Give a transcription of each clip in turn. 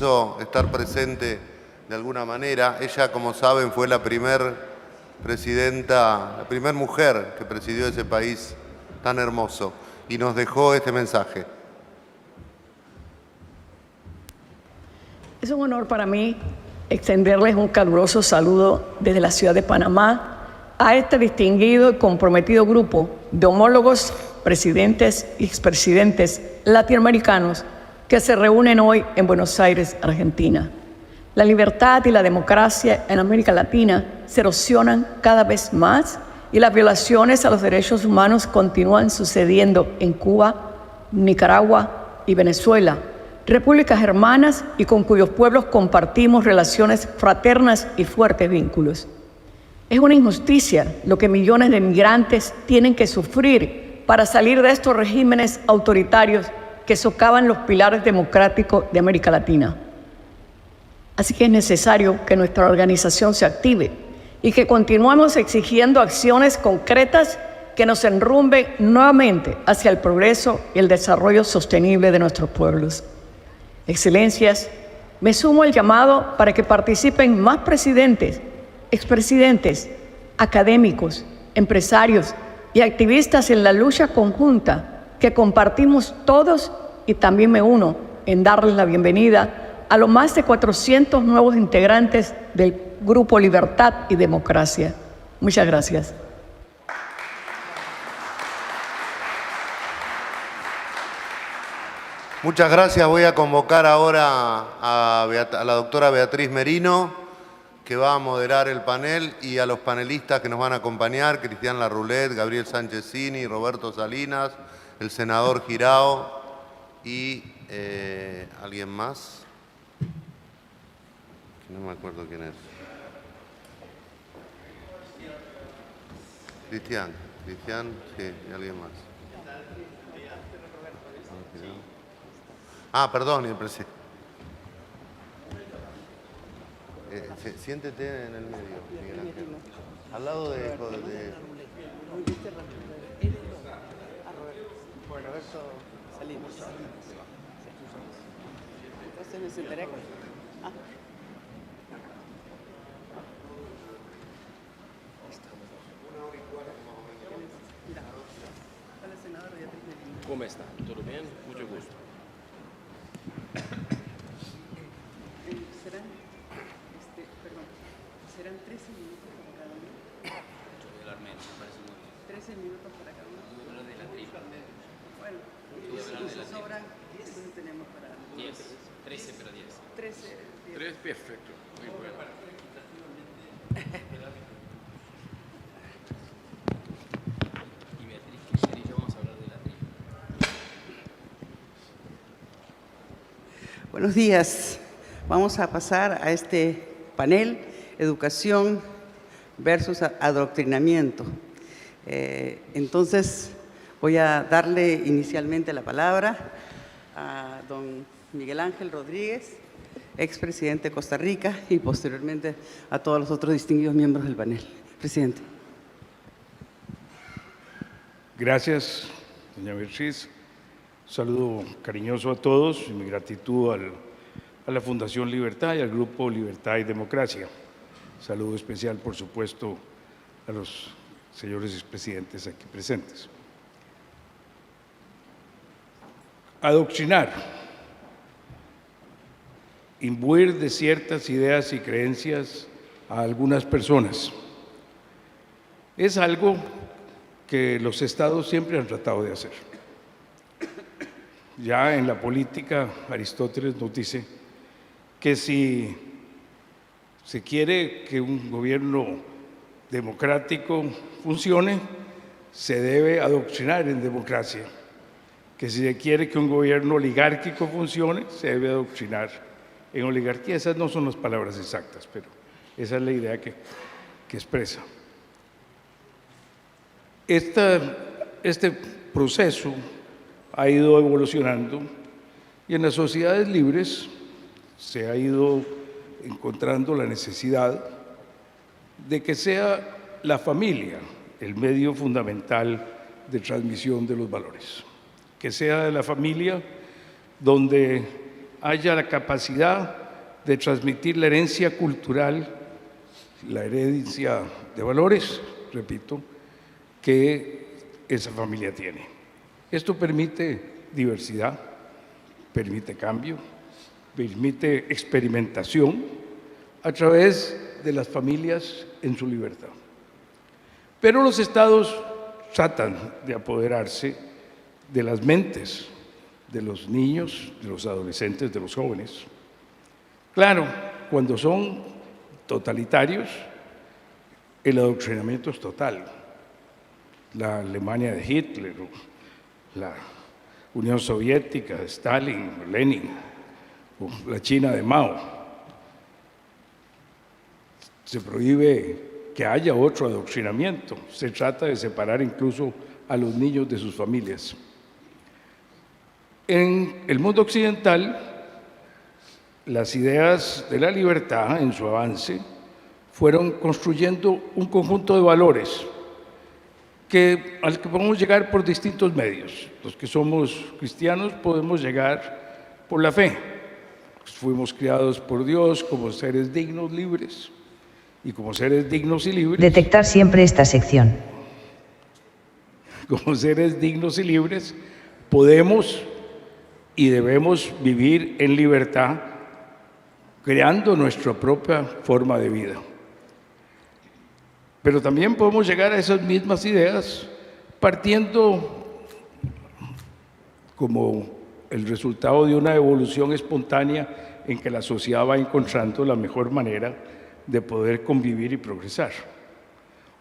quiso estar presente de alguna manera. Ella, como saben, fue la primer presidenta, la primera mujer que presidió ese país tan hermoso y nos dejó este mensaje. Es un honor para mí extenderles un caluroso saludo desde la ciudad de Panamá a este distinguido y comprometido grupo de homólogos, presidentes y expresidentes latinoamericanos que se reúnen hoy en Buenos Aires, Argentina. La libertad y la democracia en América Latina se erosionan cada vez más y las violaciones a los derechos humanos continúan sucediendo en Cuba, Nicaragua y Venezuela, repúblicas hermanas y con cuyos pueblos compartimos relaciones fraternas y fuertes vínculos. Es una injusticia lo que millones de migrantes tienen que sufrir para salir de estos regímenes autoritarios que socavan los pilares democráticos de América Latina. Así que es necesario que nuestra organización se active y que continuemos exigiendo acciones concretas que nos enrumben nuevamente hacia el progreso y el desarrollo sostenible de nuestros pueblos. Excelencias, me sumo al llamado para que participen más presidentes, expresidentes, académicos, empresarios y activistas en la lucha conjunta que compartimos todos, y también me uno en darles la bienvenida a los más de 400 nuevos integrantes del Grupo Libertad y Democracia. Muchas gracias. Muchas gracias. Voy a convocar ahora a la doctora Beatriz Merino, que va a moderar el panel, y a los panelistas que nos van a acompañar: Cristian Larroulet, Gabriel Sánchezini, Roberto Salinas, el senador Girao y alguien más. No me acuerdo quién es. Cristian, sí, y alguien más. Ah, perdón, el presidente. Siéntete en el medio, Miguel Ángel. Al lado de... Roberto Salinas. Entonces me sentaré acá. ¿Cómo está? ¿Todo bien? Mucho gusto. Serán 13 minutos para cada uno. Yo voy a hablar menos, me parece muy bien. 13 minutos para cada uno. Yo voy a hablar de la tripa. Bueno, si sobran, entonces tenemos para... 10, 13 pero 10. 13, 10. 3, perfecto. Muy bueno. Y Beatriz Kirchner y yo vamos a hablar de la tripa. Buenos días. Vamos a pasar a este panel, Educación versus Adoctrinamiento. Entonces, voy a darle inicialmente la palabra a don Miguel Ángel Rodríguez, expresidente de Costa Rica, y posteriormente a todos los otros distinguidos miembros del panel. Presidente. Gracias, doña Beatriz. Un saludo cariñoso a todos y mi gratitud a la Fundación Libertad y al Grupo Libertad y Democracia. Saludo especial, por supuesto, a los señores expresidentes aquí presentes. Adoctrinar, imbuir de ciertas ideas y creencias a algunas personas, es algo que los estados siempre han tratado de hacer. Ya en la política, Aristóteles nos dice que si se quiere que un gobierno democrático funcione, se debe adoctrinar en democracia. Que si se quiere que un gobierno oligárquico funcione, se debe adoctrinar en oligarquía. Esas no son las palabras exactas, pero esa es la idea que expresa. Este proceso ha ido evolucionando y en las sociedades libres se ha ido encontrando la necesidad de que sea la familia el medio fundamental de transmisión de los valores, que sea de la familia donde haya la capacidad de transmitir la herencia cultural, la herencia de valores, repito, que esa familia tiene. Esto permite diversidad, permite cambio, permite experimentación a través de las familias en su libertad. Pero los estados tratan de apoderarse de las mentes de los niños, de los adolescentes, de los jóvenes. Claro, cuando son totalitarios, el adoctrinamiento es total. La Alemania de Hitler, la Unión Soviética de Stalin, Lenin, o la China de Mao. Se prohíbe que haya otro adoctrinamiento. Se trata de separar incluso a los niños de sus familias. En el mundo occidental, las ideas de la libertad en su avance fueron construyendo un conjunto de valores al que podemos llegar por distintos medios. Los que somos cristianos podemos llegar por la fe. Fuimos criados por Dios como seres dignos, libres, y como seres dignos y libres. Detectar siempre esta sección. Como seres dignos y libres, podemos y debemos vivir en libertad, creando nuestra propia forma de vida. Pero también podemos llegar a esas mismas ideas partiendo como el resultado de una evolución espontánea en que la sociedad va encontrando la mejor manera de poder convivir y progresar.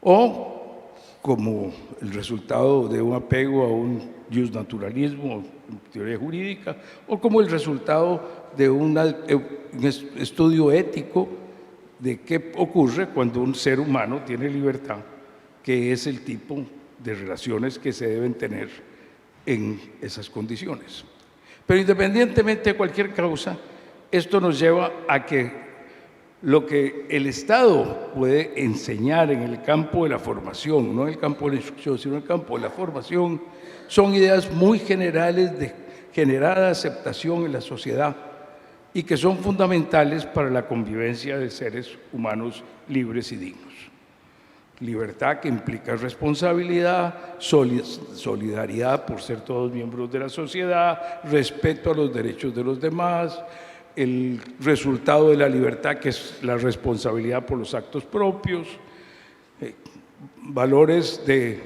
O como el resultado de un apego a un justnaturalismo, teoría jurídica, o como el resultado de un estudio ético de qué ocurre cuando un ser humano tiene libertad, que es el tipo de relaciones que se deben tener en esas condiciones. Pero independientemente de cualquier causa, esto nos lleva a que lo que el Estado puede enseñar en el campo de la formación, no en el campo de la instrucción, sino en el campo de la formación, son ideas muy generales de generada aceptación en la sociedad y que son fundamentales para la convivencia de seres humanos libres y dignos. Libertad que implica responsabilidad, solidaridad por ser todos miembros de la sociedad, respeto a los derechos de los demás, el resultado de la libertad que es la responsabilidad por los actos propios, valores del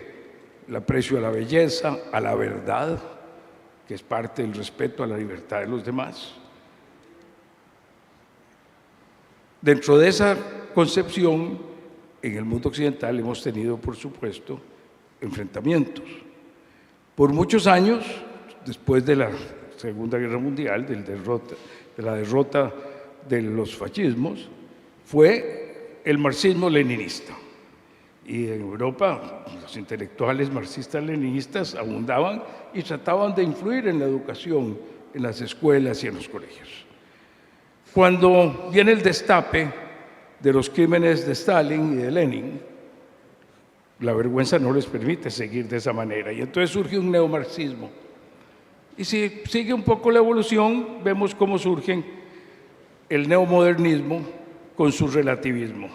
aprecio a la belleza, a la verdad, que es parte del respeto a la libertad de los demás. Dentro de esa concepción, en el mundo occidental hemos tenido, por supuesto, enfrentamientos. Por muchos años, después de la Segunda Guerra Mundial, de la derrota de los fascismos, fue el marxismo-leninista. Y en Europa, los intelectuales marxistas-leninistas abundaban y trataban de influir en la educación, en las escuelas y en los colegios. Cuando viene el destape de los crímenes de Stalin y de Lenin, la vergüenza no les permite seguir de esa manera, y entonces surge un neomarxismo. Y si sigue un poco la evolución, vemos cómo surge el neomodernismo con su relativismo.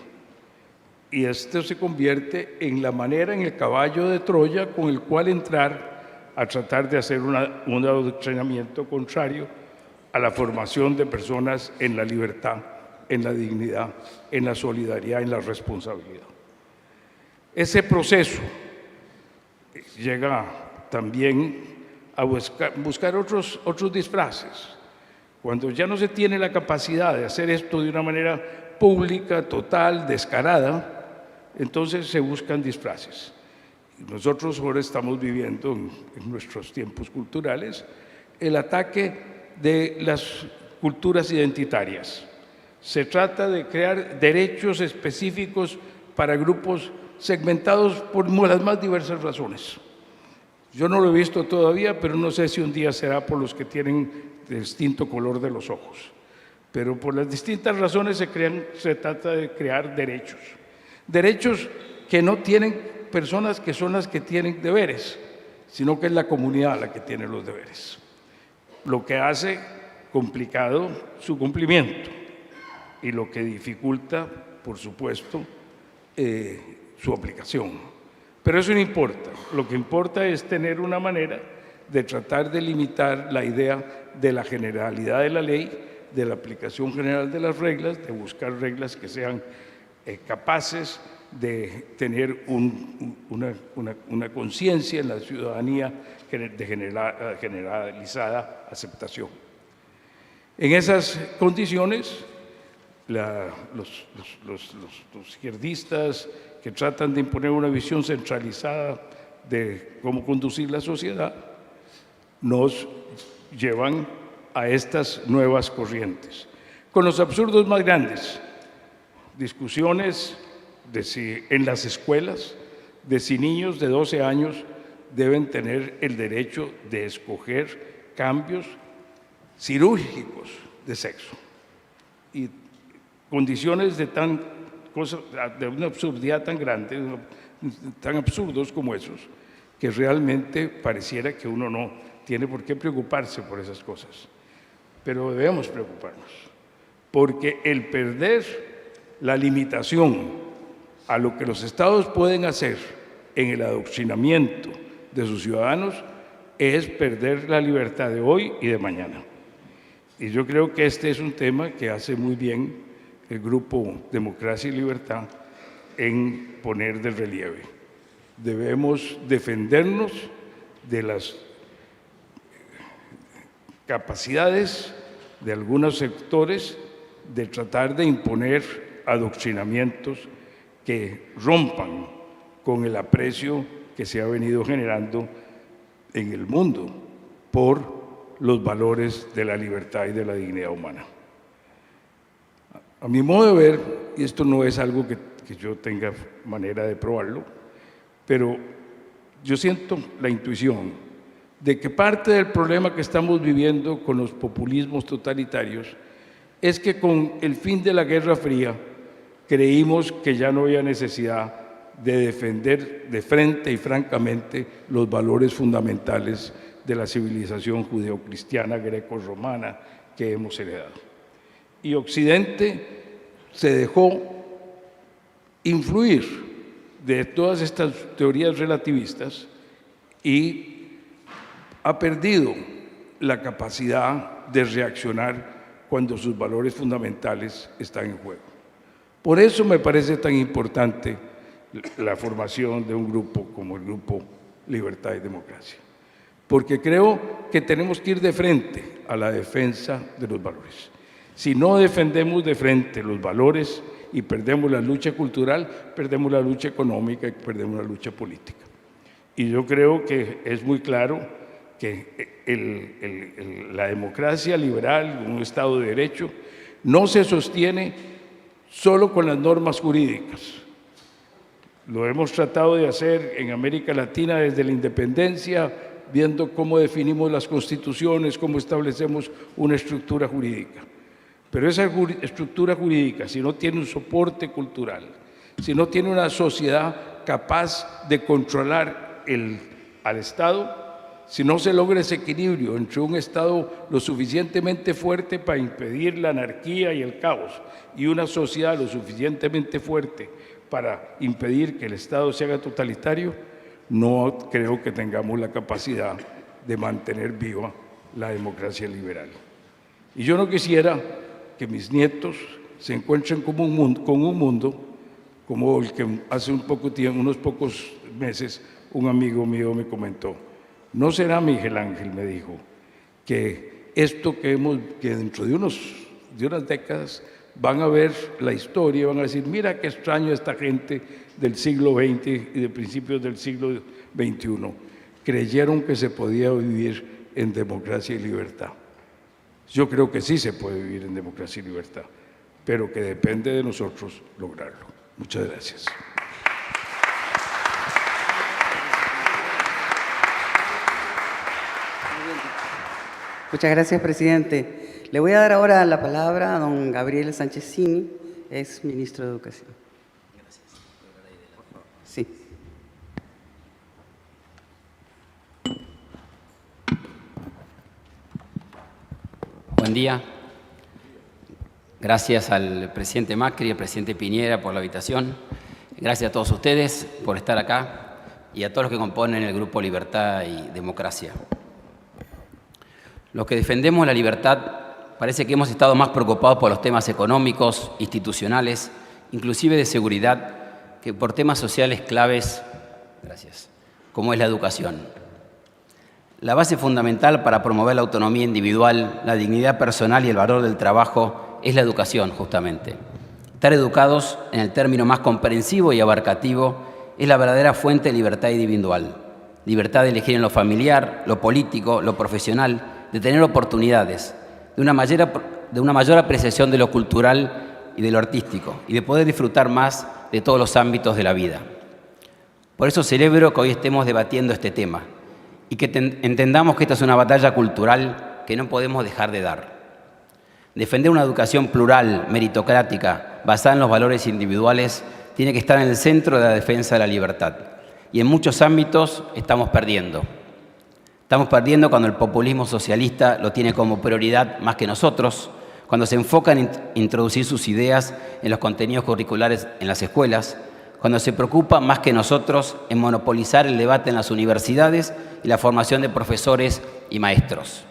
Y esto se convierte en la manera, en el caballo de Troya con el cual entrar a tratar de hacer un adoctrinamiento contrario a la formación de personas en la libertad, en la dignidad, en la solidaridad, en la responsabilidad. Ese proceso llega también a buscar otros disfraces. Cuando ya no se tiene la capacidad de hacer esto de una manera pública, total, descarada, entonces se buscan disfraces. Nosotros ahora estamos viviendo en nuestros tiempos culturales el ataque de las culturas identitarias. Se trata de crear derechos específicos para grupos segmentados por las más diversas razones. Yo no lo he visto todavía, pero no sé si un día será por los que tienen distinto color de los ojos. Pero por las distintas razones se trata de crear derechos. Derechos que no tienen personas que son las que tienen deberes, sino que es la comunidad la que tiene los deberes. Lo que hace complicado su cumplimiento y lo que dificulta, por supuesto, su aplicación. Pero eso no importa. Lo que importa es tener una manera de tratar de limitar la idea de la generalidad de la ley, de la aplicación general de las reglas, de buscar reglas que sean capaces de tener una conciencia en la ciudadanía de generalizada aceptación. En esas condiciones, los izquierdistas que tratan de imponer una visión centralizada de cómo conducir la sociedad, nos llevan a estas nuevas corrientes. Con los absurdos más grandes, discusiones de si en las escuelas, de si niños de 12 años deben tener el derecho de escoger cambios quirúrgicos de sexo. Y condiciones de una absurdidad tan grande, tan absurdos como esos, que realmente pareciera que uno no tiene por qué preocuparse por esas cosas. Pero debemos preocuparnos, porque el perder la limitación a lo que los estados pueden hacer en el adoctrinamiento de sus ciudadanos es perder la libertad de hoy y de mañana. Y yo creo que este es un tema que hace muy bien el Grupo Democracia y Libertad en poner de relieve. Debemos defendernos de las capacidades de algunos sectores de tratar de imponer adoctrinamientos que rompan con el aprecio que se ha venido generando en el mundo por los valores de la libertad y de la dignidad humana. A mi modo de ver, y esto no es algo que yo tenga manera de probarlo, pero yo siento la intuición de que parte del problema que estamos viviendo con los populismos totalitarios es que con el fin de la Guerra Fría creímos que ya no había necesidad de defender de frente y francamente los valores fundamentales de la civilización judeocristiana greco-romana que hemos heredado. Y Occidente se dejó influir de todas estas teorías relativistas y ha perdido la capacidad de reaccionar cuando sus valores fundamentales están en juego. Por eso me parece tan importante la formación de un grupo como el Grupo Libertad y Democracia, porque creo que tenemos que ir de frente a la defensa de los valores. Si no defendemos de frente los valores y perdemos la lucha cultural, perdemos la lucha económica y perdemos la lucha política. Y yo creo que es muy claro que la democracia liberal, un Estado de Derecho, no se sostiene solo con las normas jurídicas. Lo hemos tratado de hacer en América Latina desde la independencia, viendo cómo definimos las constituciones, cómo establecemos una estructura jurídica. Pero esa estructura jurídica, si no tiene un soporte cultural, si no tiene una sociedad capaz de controlar al Estado, si no se logra ese equilibrio entre un Estado lo suficientemente fuerte para impedir la anarquía y el caos y una sociedad lo suficientemente fuerte para impedir que el Estado se haga totalitario, no creo que tengamos la capacidad de mantener viva la democracia liberal. Y yo no quisiera que mis nietos se encuentren con un mundo como el que hace unos pocos meses un amigo mío me comentó. No será, Miguel Ángel, me dijo, que esto que dentro de unas décadas van a ver la historia, van a decir, mira qué extraño esta gente del siglo XX y de principios del siglo XXI. Creyeron que se podía vivir en democracia y libertad. Yo creo que sí se puede vivir en democracia y libertad, pero que depende de nosotros lograrlo. Muchas gracias. Muchas gracias, presidente. Le voy a dar ahora la palabra a don Gabriel Sánchez Cini, ex ministro de Educación. Gracias. Sí. buen día. Gracias al presidente Macri y al presidente Piñera por la invitación. Gracias a todos ustedes por estar acá y a todos los que componen el Grupo Libertad y Democracia. Los que defendemos la libertad parece que hemos estado más preocupados por los temas económicos, institucionales, inclusive de seguridad, que por temas sociales claves, como es la educación. La base fundamental para promover la autonomía individual, la dignidad personal y el valor del trabajo es la educación, justamente. Estar educados, en el término más comprensivo y abarcativo, es la verdadera fuente de libertad individual. Libertad de elegir en lo familiar, lo político, lo profesional, de tener oportunidades, de una mayor apreciación de lo cultural y de lo artístico, y de poder disfrutar más de todos los ámbitos de la vida. Por eso celebro que hoy estemos debatiendo este tema y que entendamos que esta es una batalla cultural que no podemos dejar de dar. Defender una educación plural, meritocrática, basada en los valores individuales, tiene que estar en el centro de la defensa de la libertad. Y en muchos ámbitos estamos perdiendo. Estamos perdiendo cuando el populismo socialista lo tiene como prioridad más que nosotros, cuando se enfoca en introducir sus ideas en los contenidos curriculares en las escuelas, cuando se preocupa más que nosotros en monopolizar el debate en las universidades y la formación de profesores y maestros.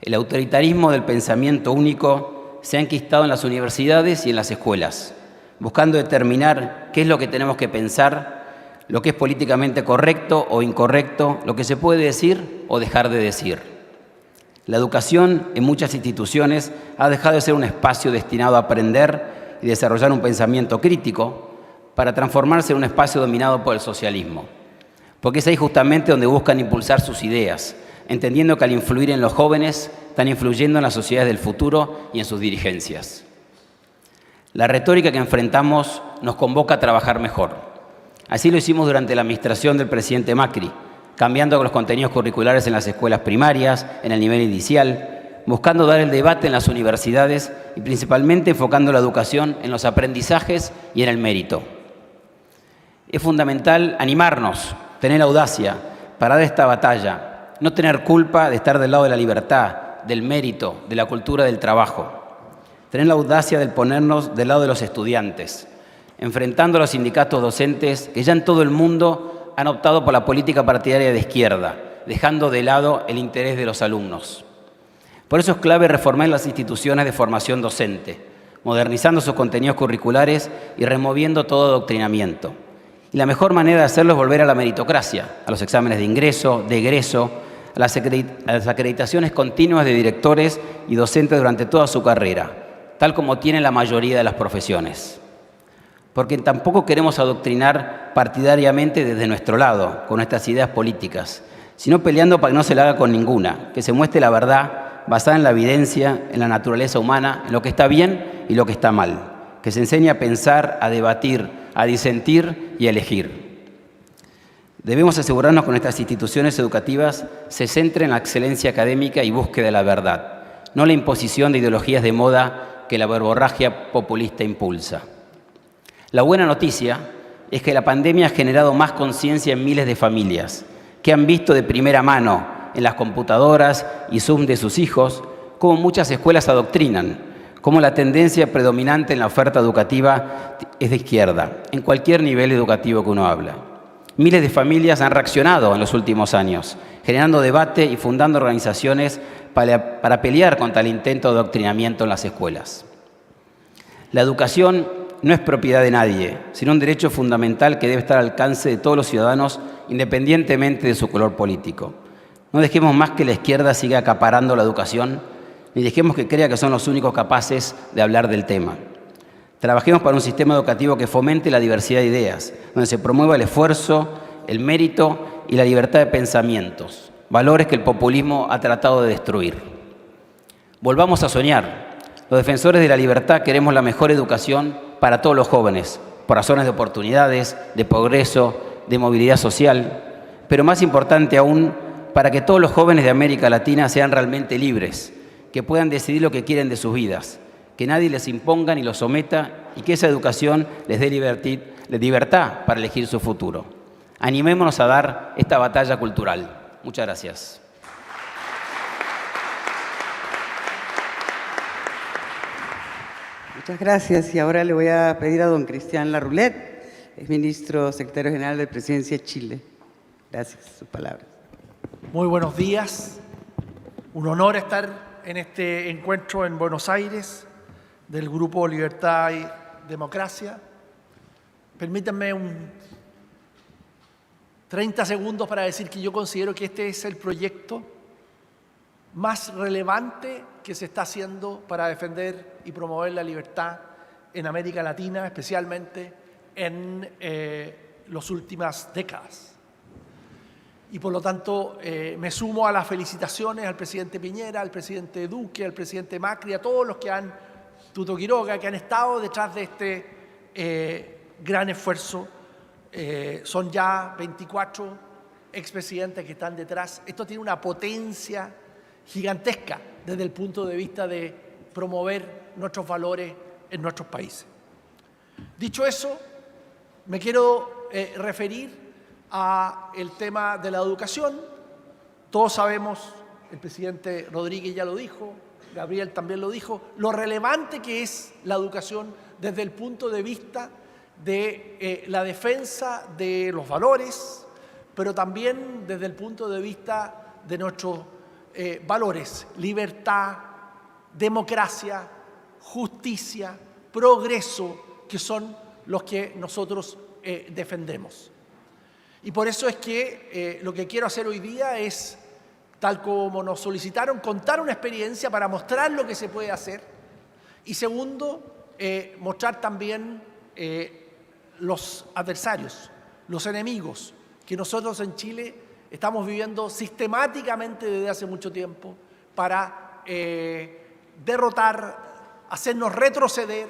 El autoritarismo del pensamiento único se ha enquistado en las universidades y en las escuelas, buscando determinar qué es lo que tenemos que pensar, lo que es políticamente correcto o incorrecto, lo que se puede decir o dejar de decir. La educación en muchas instituciones ha dejado de ser un espacio destinado a aprender y desarrollar un pensamiento crítico para transformarse en un espacio dominado por el socialismo, porque es ahí justamente donde buscan impulsar sus ideas, entendiendo que al influir en los jóvenes están influyendo en las sociedades del futuro y en sus dirigencias. La retórica que enfrentamos nos convoca a trabajar mejor. Así lo hicimos durante la administración del presidente Macri, cambiando los contenidos curriculares en las escuelas primarias, en el nivel inicial, buscando dar el debate en las universidades y principalmente enfocando la educación en los aprendizajes y en el mérito. Es fundamental animarnos, tener audacia para dar esta batalla, no tener culpa de estar del lado de la libertad, del mérito, de la cultura del trabajo. Tener la audacia de ponernos del lado de los estudiantes, enfrentando a los sindicatos docentes que ya en todo el mundo han optado por la política partidaria de izquierda, dejando de lado el interés de los alumnos. Por eso es clave reformar las instituciones de formación docente, modernizando sus contenidos curriculares y removiendo todo adoctrinamiento. Y la mejor manera de hacerlo es volver a la meritocracia, a los exámenes de ingreso, de egreso, a las acreditaciones continuas de directores y docentes durante toda su carrera, tal como tienen la mayoría de las profesiones. Porque tampoco queremos adoctrinar partidariamente desde nuestro lado, con nuestras ideas políticas, sino peleando para que no se la haga con ninguna, que se muestre la verdad basada en la evidencia, en la naturaleza humana, en lo que está bien y lo que está mal, que se enseñe a pensar, a debatir, a disentir y a elegir. Debemos asegurarnos que nuestras instituciones educativas se centren en la excelencia académica y búsqueda de la verdad, no la imposición de ideologías de moda que la verborragia populista impulsa. La buena noticia es que la pandemia ha generado más conciencia en miles de familias que han visto de primera mano en las computadoras y Zoom de sus hijos cómo muchas escuelas adoctrinan, cómo la tendencia predominante en la oferta educativa es de izquierda, en cualquier nivel educativo que uno habla. Miles de familias han reaccionado en los últimos años, generando debate y fundando organizaciones para pelear contra el intento de adoctrinamiento en las escuelas. La educación no es propiedad de nadie, sino un derecho fundamental que debe estar al alcance de todos los ciudadanos, independientemente de su color político. No dejemos más que la izquierda siga acaparando la educación, ni dejemos que crea que son los únicos capaces de hablar del tema. Trabajemos para un sistema educativo que fomente la diversidad de ideas, donde se promueva el esfuerzo, el mérito y la libertad de pensamientos, valores que el populismo ha tratado de destruir. Volvamos a soñar. Los defensores de la libertad queremos la mejor educación para todos los jóvenes, por razones de oportunidades, de progreso, de movilidad social, pero más importante aún, para que todos los jóvenes de América Latina sean realmente libres, que puedan decidir lo que quieren de sus vidas, que nadie les imponga ni los someta y que esa educación les dé libertad para elegir su futuro. Animémonos a dar esta batalla cultural. Muchas gracias. Muchas gracias. Y ahora le voy a pedir a don Cristian Larroulet, es ministro secretario general de Presidencia de Chile. Gracias. Sus palabras. Muy buenos días. Un honor estar en este encuentro en Buenos Aires del Grupo Libertad y Democracia. Permítanme 30 segundos para decir que yo considero que este es el proyecto más relevante que se está haciendo para defender y promover la libertad en América Latina, especialmente en las últimas décadas. Y por lo tanto me sumo a las felicitaciones al presidente Piñera, al presidente Duque, al presidente Macri, a todos los que Tuto Quiroga, que han estado detrás de este gran esfuerzo. Son ya 24 expresidentes que están detrás. Esto tiene una potencia gigantesca desde el punto de vista de promover nuestros valores en nuestros países. Dicho eso, me quiero referir al tema de la educación. Todos sabemos, el presidente Rodríguez ya lo dijo, Gabriel también lo dijo, lo relevante que es la educación desde el punto de vista de la defensa de los valores, pero también desde el punto de vista de nuestros valores: libertad, democracia, justicia, progreso, que son los que nosotros defendemos. Y por eso es que lo que quiero hacer hoy día es, tal como nos solicitaron, contar una experiencia para mostrar lo que se puede hacer. Y segundo, mostrar también los adversarios, los enemigos que nosotros en Chile estamos viviendo sistemáticamente desde hace mucho tiempo para derrotar, hacernos retroceder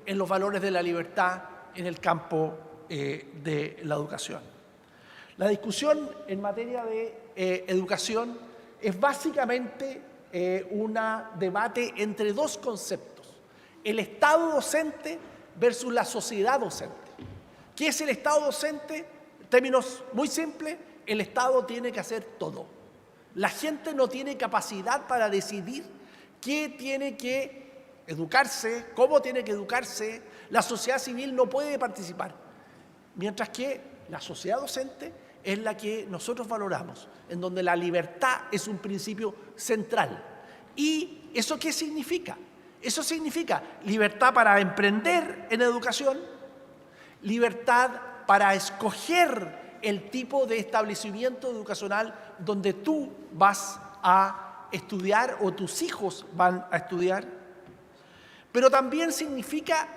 en los valores de la libertad en el campo de la educación. La discusión en materia de educación es básicamente un debate entre dos conceptos: el Estado docente versus la sociedad docente. ¿Qué es el Estado docente? En términos muy simples, el Estado tiene que hacer todo. La gente no tiene capacidad para decidir qué tiene que educarse, cómo tiene que educarse. La sociedad civil no puede participar. Mientras que la sociedad docente es la que nosotros valoramos, en donde la libertad es un principio central. ¿Y eso qué significa? Eso significa libertad para emprender en educación, libertad para escoger el tipo de establecimiento educacional donde tú vas a estudiar o tus hijos van a estudiar, pero también significa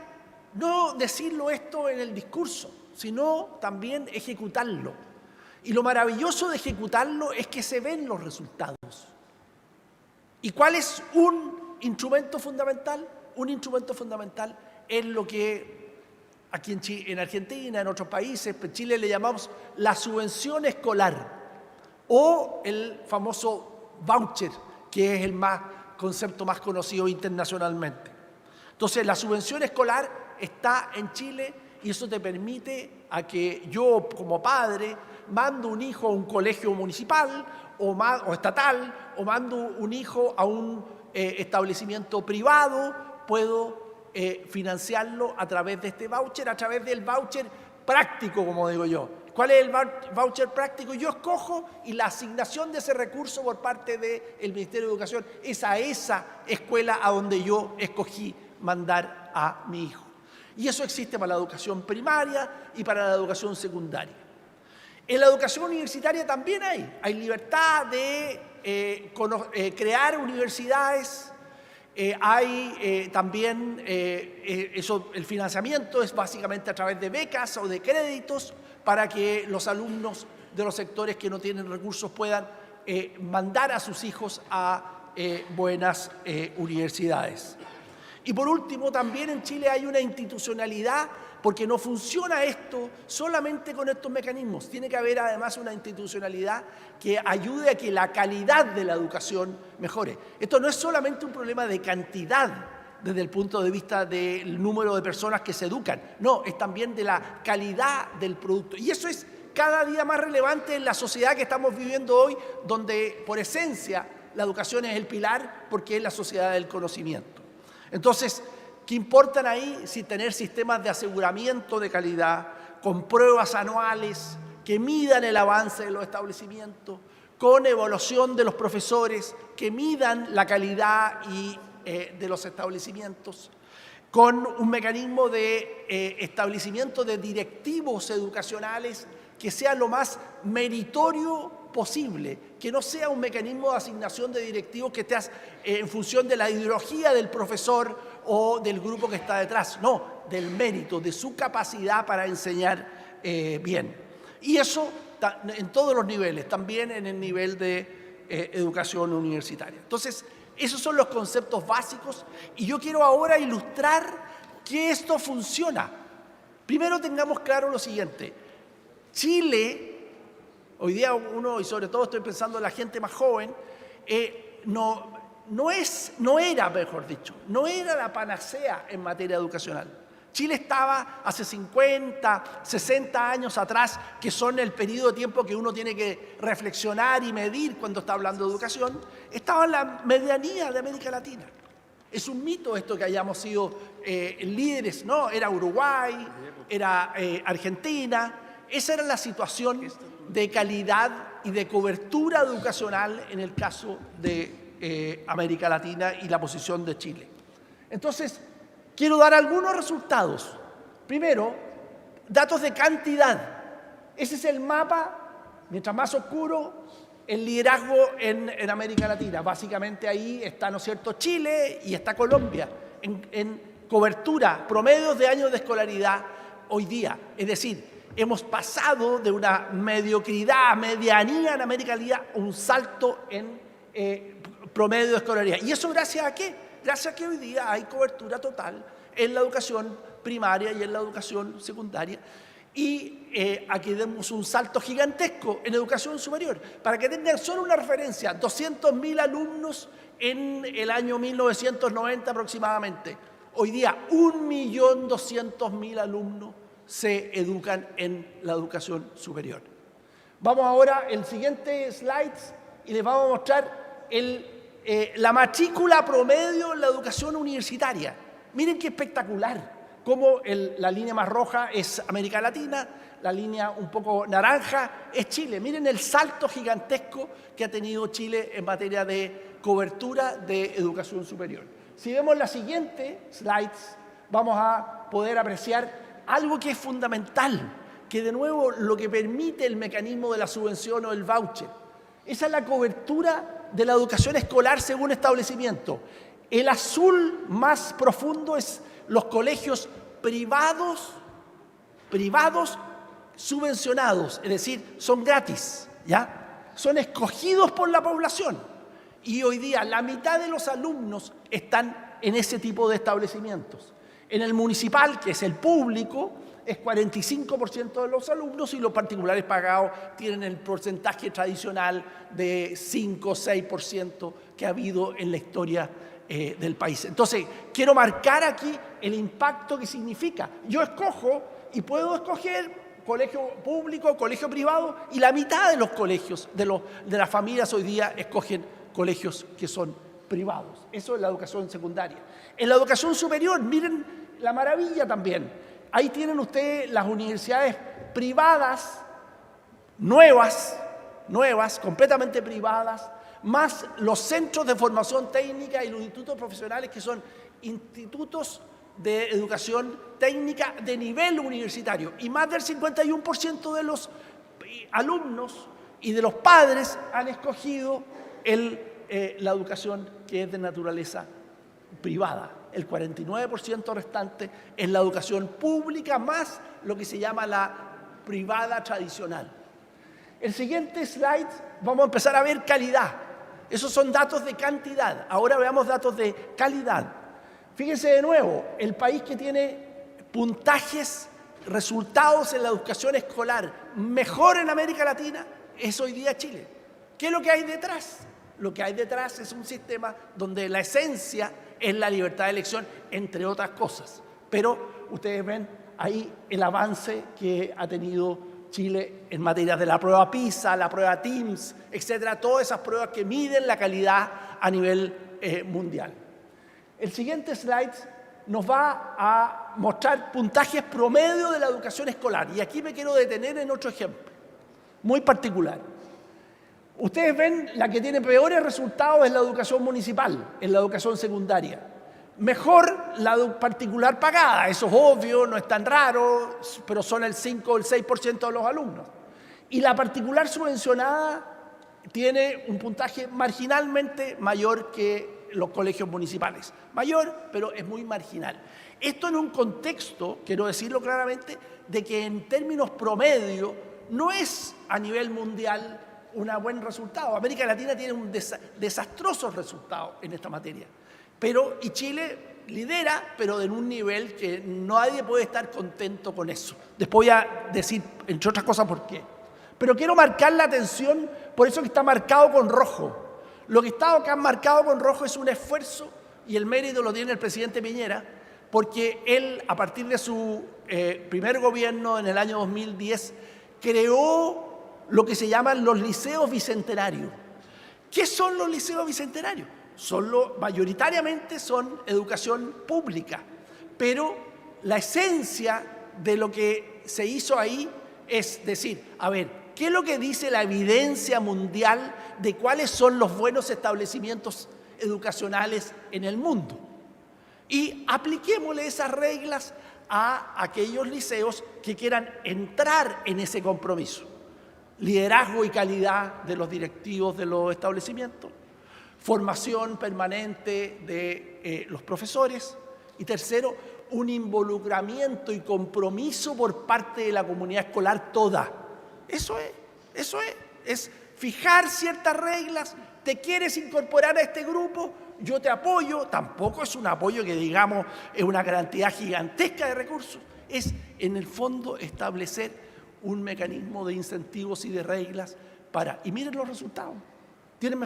no decirlo esto en el discurso, sino también ejecutarlo. Y lo maravilloso de ejecutarlo es que se ven los resultados. ¿Y cuál es un instrumento fundamental? Un instrumento fundamental es lo que aquí en Argentina, en otros países, en Chile le llamamos la subvención escolar o el famoso voucher, que es el concepto más conocido internacionalmente. Entonces, la subvención escolar está en Chile y eso te permite a que yo, como padre, mando un hijo a un colegio municipal o estatal, o mando un hijo a un establecimiento privado, puedo financiarlo a través de este voucher, a través del voucher práctico, como digo yo. ¿Cuál es el voucher práctico? Yo escojo y la asignación de ese recurso por parte del Ministerio de Educación es a esa escuela a donde yo escogí mandar a mi hijo. Y eso existe para la educación primaria y para la educación secundaria. En la educación universitaria también hay libertad de crear universidades, hay también, el financiamiento es básicamente a través de becas o de créditos para que los alumnos de los sectores que no tienen recursos puedan mandar a sus hijos a buenas universidades. Y por último, también en Chile hay una institucionalidad, porque no funciona esto solamente con estos mecanismos. Tiene que haber además una institucionalidad que ayude a que la calidad de la educación mejore. Esto no es solamente un problema de cantidad desde el punto de vista del número de personas que se educan. No, es también de la calidad del producto. Y eso es cada día más relevante en la sociedad que estamos viviendo hoy, donde por esencia la educación es el pilar porque es la sociedad del conocimiento. Entonces, ¿Qué importan ahí? Si tener sistemas de aseguramiento de calidad, con pruebas anuales que midan el avance de los establecimientos, con evaluación de los profesores que midan la calidad de los establecimientos, con un mecanismo de establecimiento de directivos educacionales que sea lo más meritorio posible, que no sea un mecanismo de asignación de directivos que esté en función de la ideología del profesor o del grupo que está detrás, no, del mérito, de su capacidad para enseñar bien. Y eso en todos los niveles, también en el nivel de educación universitaria. Entonces, esos son los conceptos básicos y yo quiero ahora ilustrar que esto funciona. Primero tengamos claro lo siguiente. Chile, hoy día uno, y sobre todo estoy pensando en la gente más joven, no era la panacea en materia educacional. Chile estaba hace 50, 60 años atrás, que son el periodo de tiempo que uno tiene que reflexionar y medir cuando está hablando de educación, estaba en la medianía de América Latina. Es un mito esto que hayamos sido líderes, ¿no? Era Uruguay, era Argentina. Esa era la situación de calidad y de cobertura educacional en el caso de América Latina y la posición de Chile. Entonces, quiero dar algunos resultados. Primero, datos de cantidad. Ese es el mapa, mientras más oscuro, el liderazgo en América Latina. Básicamente ahí está, ¿no es cierto?, Chile y está Colombia en cobertura, promedios de años de escolaridad hoy día. Es decir, hemos pasado de una mediocridad, medianía en América Latina, un salto en promedio de escolaridad. ¿Y eso gracias a qué? Gracias a que hoy día hay cobertura total en la educación primaria y en la educación secundaria. Y aquí demos un salto gigantesco en educación superior. Para que tengan solo una referencia, 200.000 alumnos en el año 1990 aproximadamente. Hoy día, 1.200.000 alumnos se educan en la educación superior. Vamos ahora al siguiente slide y les vamos a mostrar la matrícula promedio en la educación universitaria. Miren qué espectacular, cómo la línea más roja es América Latina, la línea un poco naranja es Chile. Miren el salto gigantesco que ha tenido Chile en materia de cobertura de educación superior. Si vemos la siguiente slides, vamos a poder apreciar algo que es fundamental, que de nuevo lo que permite el mecanismo de la subvención o el voucher. Esa es la cobertura de la educación escolar según establecimiento. El azul más profundo es los colegios privados subvencionados, es decir, son gratis, ¿ya? Son escogidos por la población. Y hoy día la mitad de los alumnos están en ese tipo de establecimientos. En el municipal, que es el público, es 45% de los alumnos y los particulares pagados tienen el porcentaje tradicional de 5 o 6% que ha habido en la historia del país. Entonces, quiero marcar aquí el impacto que significa. Yo escojo y puedo escoger colegio público, colegio privado, y la mitad de los colegios, de las familias hoy día escogen colegios que son privados. Eso es la educación secundaria. En la educación superior, miren la maravilla también. Ahí tienen ustedes las universidades privadas, nuevas, completamente privadas, más los centros de formación técnica y los institutos profesionales, que son institutos de educación técnica de nivel universitario. Y más del 51% de los alumnos y de los padres han escogido la educación que es de naturaleza privada. El 49% restante es la educación pública más lo que se llama la privada tradicional. El siguiente slide vamos a empezar a ver calidad. Esos son datos de cantidad. Ahora veamos datos de calidad. Fíjense de nuevo, el país que tiene puntajes, resultados en la educación escolar mejor en América Latina es hoy día Chile. ¿Qué es lo que hay detrás? Lo que hay detrás es un sistema donde la esencia es la libertad de elección, entre otras cosas. Pero ustedes ven ahí el avance que ha tenido Chile en materia de la prueba PISA, la prueba TIMSS, etcétera, todas esas pruebas que miden la calidad a nivel mundial. El siguiente slide nos va a mostrar puntajes promedio de la educación escolar. Y aquí me quiero detener en otro ejemplo, muy particular. Ustedes ven, la que tiene peores resultados es la educación municipal, es la educación secundaria. Mejor la particular pagada, eso es obvio, no es tan raro, pero son el 5 o el 6% de los alumnos. Y la particular subvencionada tiene un puntaje marginalmente mayor que los colegios municipales. Mayor, pero es muy marginal. Esto en un contexto, quiero decirlo claramente, de que en términos promedio no es a nivel mundial un buen resultado. América Latina tiene un desastrosos resultados en esta materia. Y Chile lidera, pero en un nivel que nadie puede estar contento con eso. Después voy a decir, entre otras cosas, por qué. Pero quiero marcar la atención, por eso que está marcado con rojo. Lo que está acá marcado con rojo es un esfuerzo, y el mérito lo tiene el presidente Piñera, porque él, a partir de su primer gobierno en el año 2010, creó lo que se llaman los liceos bicentenarios. ¿Qué son los liceos bicentenarios? Mayoritariamente son educación pública, pero la esencia de lo que se hizo ahí es decir, a ver, ¿qué es lo que dice la evidencia mundial de cuáles son los buenos establecimientos educacionales en el mundo? Y apliquémosle esas reglas a aquellos liceos que quieran entrar en ese compromiso. Liderazgo y calidad de los directivos de los establecimientos, formación permanente de los profesores y tercero, un involucramiento y compromiso por parte de la comunidad escolar toda. Eso es fijar ciertas reglas. ¿Te quieres incorporar a este grupo? Yo te apoyo. Tampoco es un apoyo que digamos es una cantidad gigantesca de recursos. Es en el fondo establecer un mecanismo de incentivos y de reglas y miren los resultados. Tienen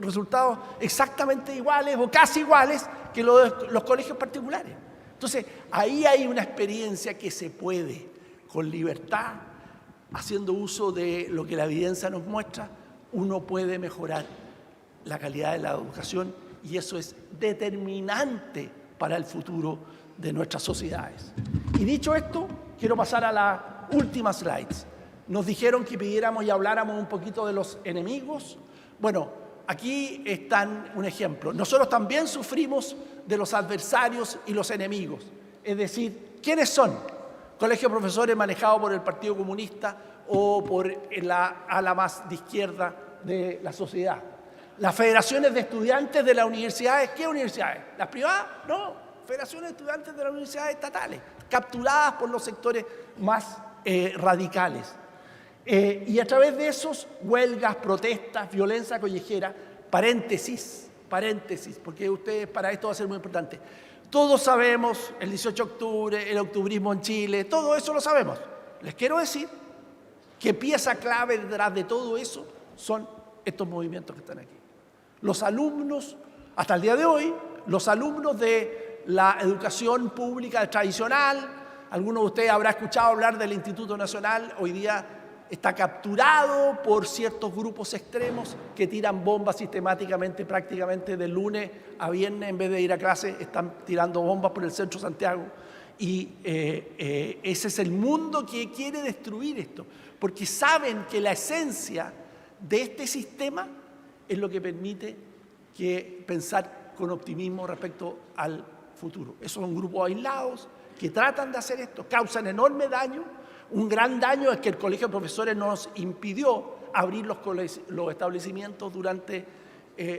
resultados exactamente iguales o casi iguales que los colegios particulares. Entonces, ahí hay una experiencia que se puede, con libertad, haciendo uso de lo que la evidencia nos muestra, uno puede mejorar la calidad de la educación y eso es determinante para el futuro de nuestras sociedades. Y dicho esto, quiero pasar a las últimas slides. Nos dijeron que pidiéramos y habláramos un poquito de los enemigos. Bueno, aquí están un ejemplo. Nosotros también sufrimos de los adversarios y los enemigos. Es decir, ¿quiénes son? Colegio de profesores manejado por el Partido Comunista o por la ala más de izquierda de la sociedad. Las federaciones de estudiantes de las universidades. ¿Qué universidades? ¿Las privadas? No. Federaciones de estudiantes de las universidades estatales, capturadas por los sectores más radicales. Y a través de esos, huelgas, protestas, violencia callejera, paréntesis, porque ustedes, para esto va a ser muy importante. Todos sabemos el 18 de octubre, el octubrismo en Chile, todo eso lo sabemos. Les quiero decir que pieza clave detrás de todo eso son estos movimientos que están aquí. Los alumnos, hasta el día de hoy, los alumnos de la educación pública tradicional, algunos de ustedes habrán escuchado hablar del Instituto Nacional, hoy día está capturado por ciertos grupos extremos que tiran bombas sistemáticamente, prácticamente de lunes a viernes, en vez de ir a clase, están tirando bombas por el centro de Santiago. Y ese es el mundo que quiere destruir esto, porque saben que la esencia de este sistema es lo que permite pensar con optimismo respecto al futuro. Esos son grupos aislados que tratan de hacer esto, causan enorme daño. Un gran daño es que el Colegio de Profesores nos impidió abrir los establecimientos durante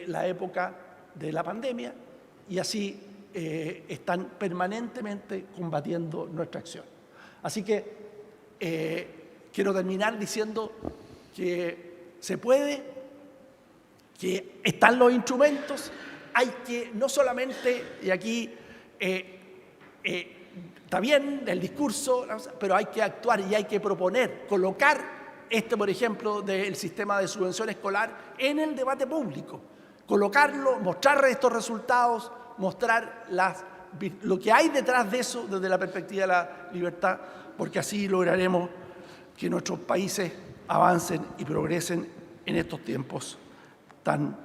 la época de la pandemia y así están permanentemente combatiendo nuestra acción. Así que quiero terminar diciendo que se puede, que están los instrumentos, hay que no solamente, y aquí está bien el discurso, pero hay que actuar y hay que proponer, colocar por ejemplo, del sistema de subvención escolar en el debate público, colocarlo, mostrar estos resultados, mostrar lo que hay detrás de eso desde la perspectiva de la libertad, porque así lograremos que nuestros países avancen y progresen en estos tiempos tan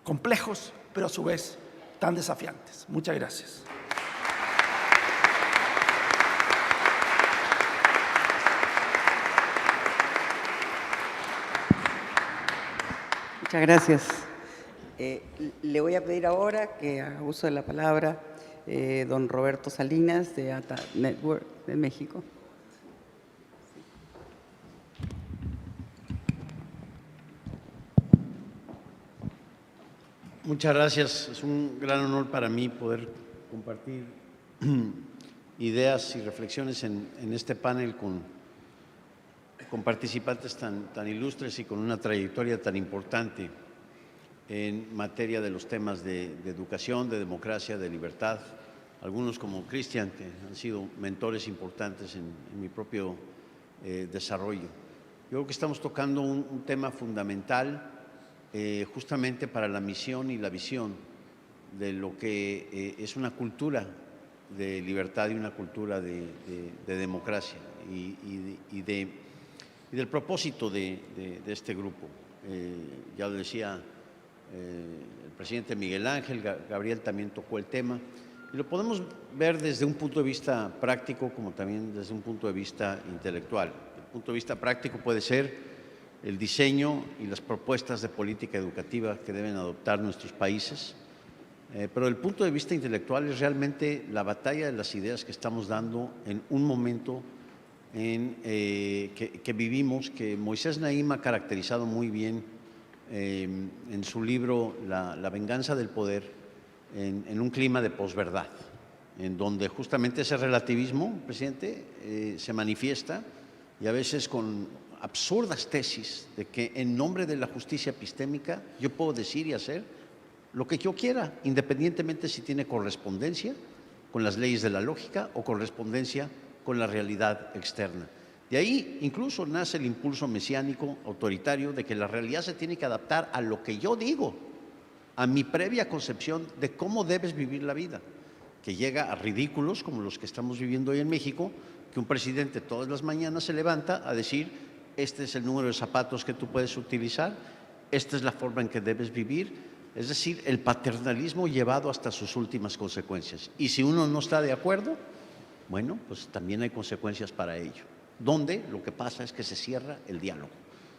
complejos, pero a su vez tan desafiantes. Muchas gracias. Muchas gracias. Le voy a pedir ahora que haga uso de la palabra don Roberto Salinas de ATA Network de México. Muchas gracias. Es un gran honor para mí poder compartir ideas y reflexiones en este panel con participantes tan ilustres y con una trayectoria tan importante en materia de los temas de educación, de democracia, de libertad. Algunos como Cristian, que han sido mentores importantes en mi propio desarrollo. Yo creo que estamos tocando un tema fundamental justamente para la misión y la visión de lo que es una cultura de libertad y una cultura de democracia y del propósito de este grupo. Ya lo decía el presidente Miguel Ángel, Gabriel también tocó el tema, y lo podemos ver desde un punto de vista práctico como también desde un punto de vista intelectual. El punto de vista práctico puede ser el diseño y las propuestas de política educativa que deben adoptar nuestros países, pero el punto de vista intelectual es realmente la batalla de las ideas que estamos dando en un momento que vivimos, que Moisés Naim ha caracterizado muy bien en su libro La venganza del poder, en un clima de posverdad, en donde justamente ese relativismo, presidente, se manifiesta, y a veces con absurdas tesis de que en nombre de la justicia epistémica yo puedo decir y hacer lo que yo quiera, independientemente si tiene correspondencia con las leyes de la lógica o correspondencia con la realidad externa. De ahí incluso nace el impulso mesiánico autoritario de que la realidad se tiene que adaptar a lo que yo digo, a mi previa concepción de cómo debes vivir la vida, que llega a ridículos como los que estamos viviendo hoy en México, que un presidente todas las mañanas se levanta a decir: este es el número de zapatos que tú puedes utilizar, esta es la forma en que debes vivir. Es decir, el paternalismo llevado hasta sus últimas consecuencias. Y si uno no está de acuerdo, bueno, pues también hay consecuencias para ello. Donde lo que pasa es que se cierra el diálogo,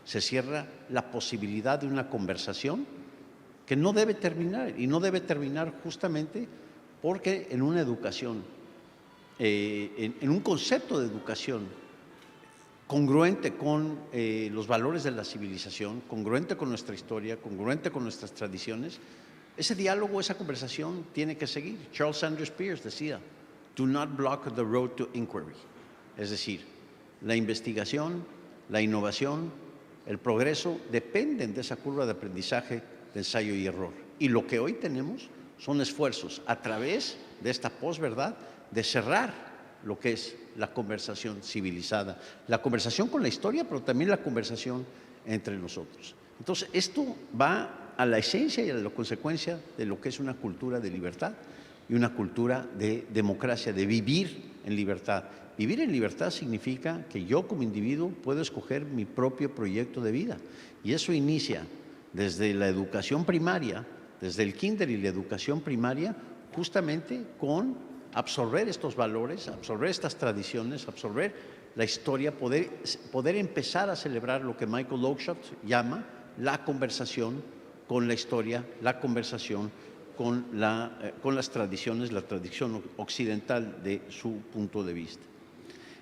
se cierra la posibilidad de una conversación que no debe terminar, y no debe terminar justamente porque en una educación, en un concepto de educación congruente con los valores de la civilización, congruente con nuestra historia, congruente con nuestras tradiciones, ese diálogo, esa conversación tiene que seguir. Charles Sanders Peirce decía: "Do not block the road to inquiry", es decir, la investigación, la innovación, el progreso dependen de esa curva de aprendizaje de ensayo y error. Y lo que hoy tenemos son esfuerzos a través de esta posverdad de cerrar lo que es la conversación civilizada, la conversación con la historia, pero también la conversación entre nosotros. Entonces, esto va a la esencia y a la consecuencia de lo que es una cultura de libertad y una cultura de democracia, de vivir en libertad. Vivir en libertad significa que yo como individuo puedo escoger mi propio proyecto de vida, y eso inicia desde la educación primaria, desde el kinder y la educación primaria, justamente con absorber estos valores, absorber estas tradiciones, absorber la historia, poder empezar a celebrar lo que Michael Oakeshott llama la conversación con la historia, la conversación con las tradiciones, la tradición occidental de su punto de vista.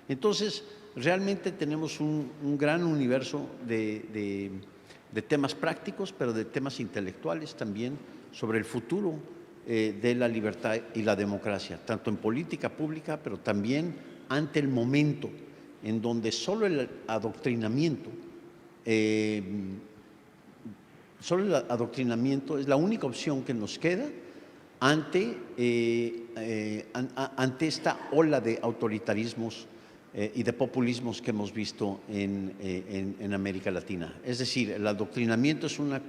Entonces, realmente tenemos un gran universo de temas prácticos, pero de temas intelectuales también sobre el futuro de la libertad y la democracia, tanto en política pública, pero también ante el momento en donde solo el adoctrinamiento es la única opción que nos queda ante esta ola de autoritarismos y de populismos que hemos visto en América Latina. Es decir, el adoctrinamiento es una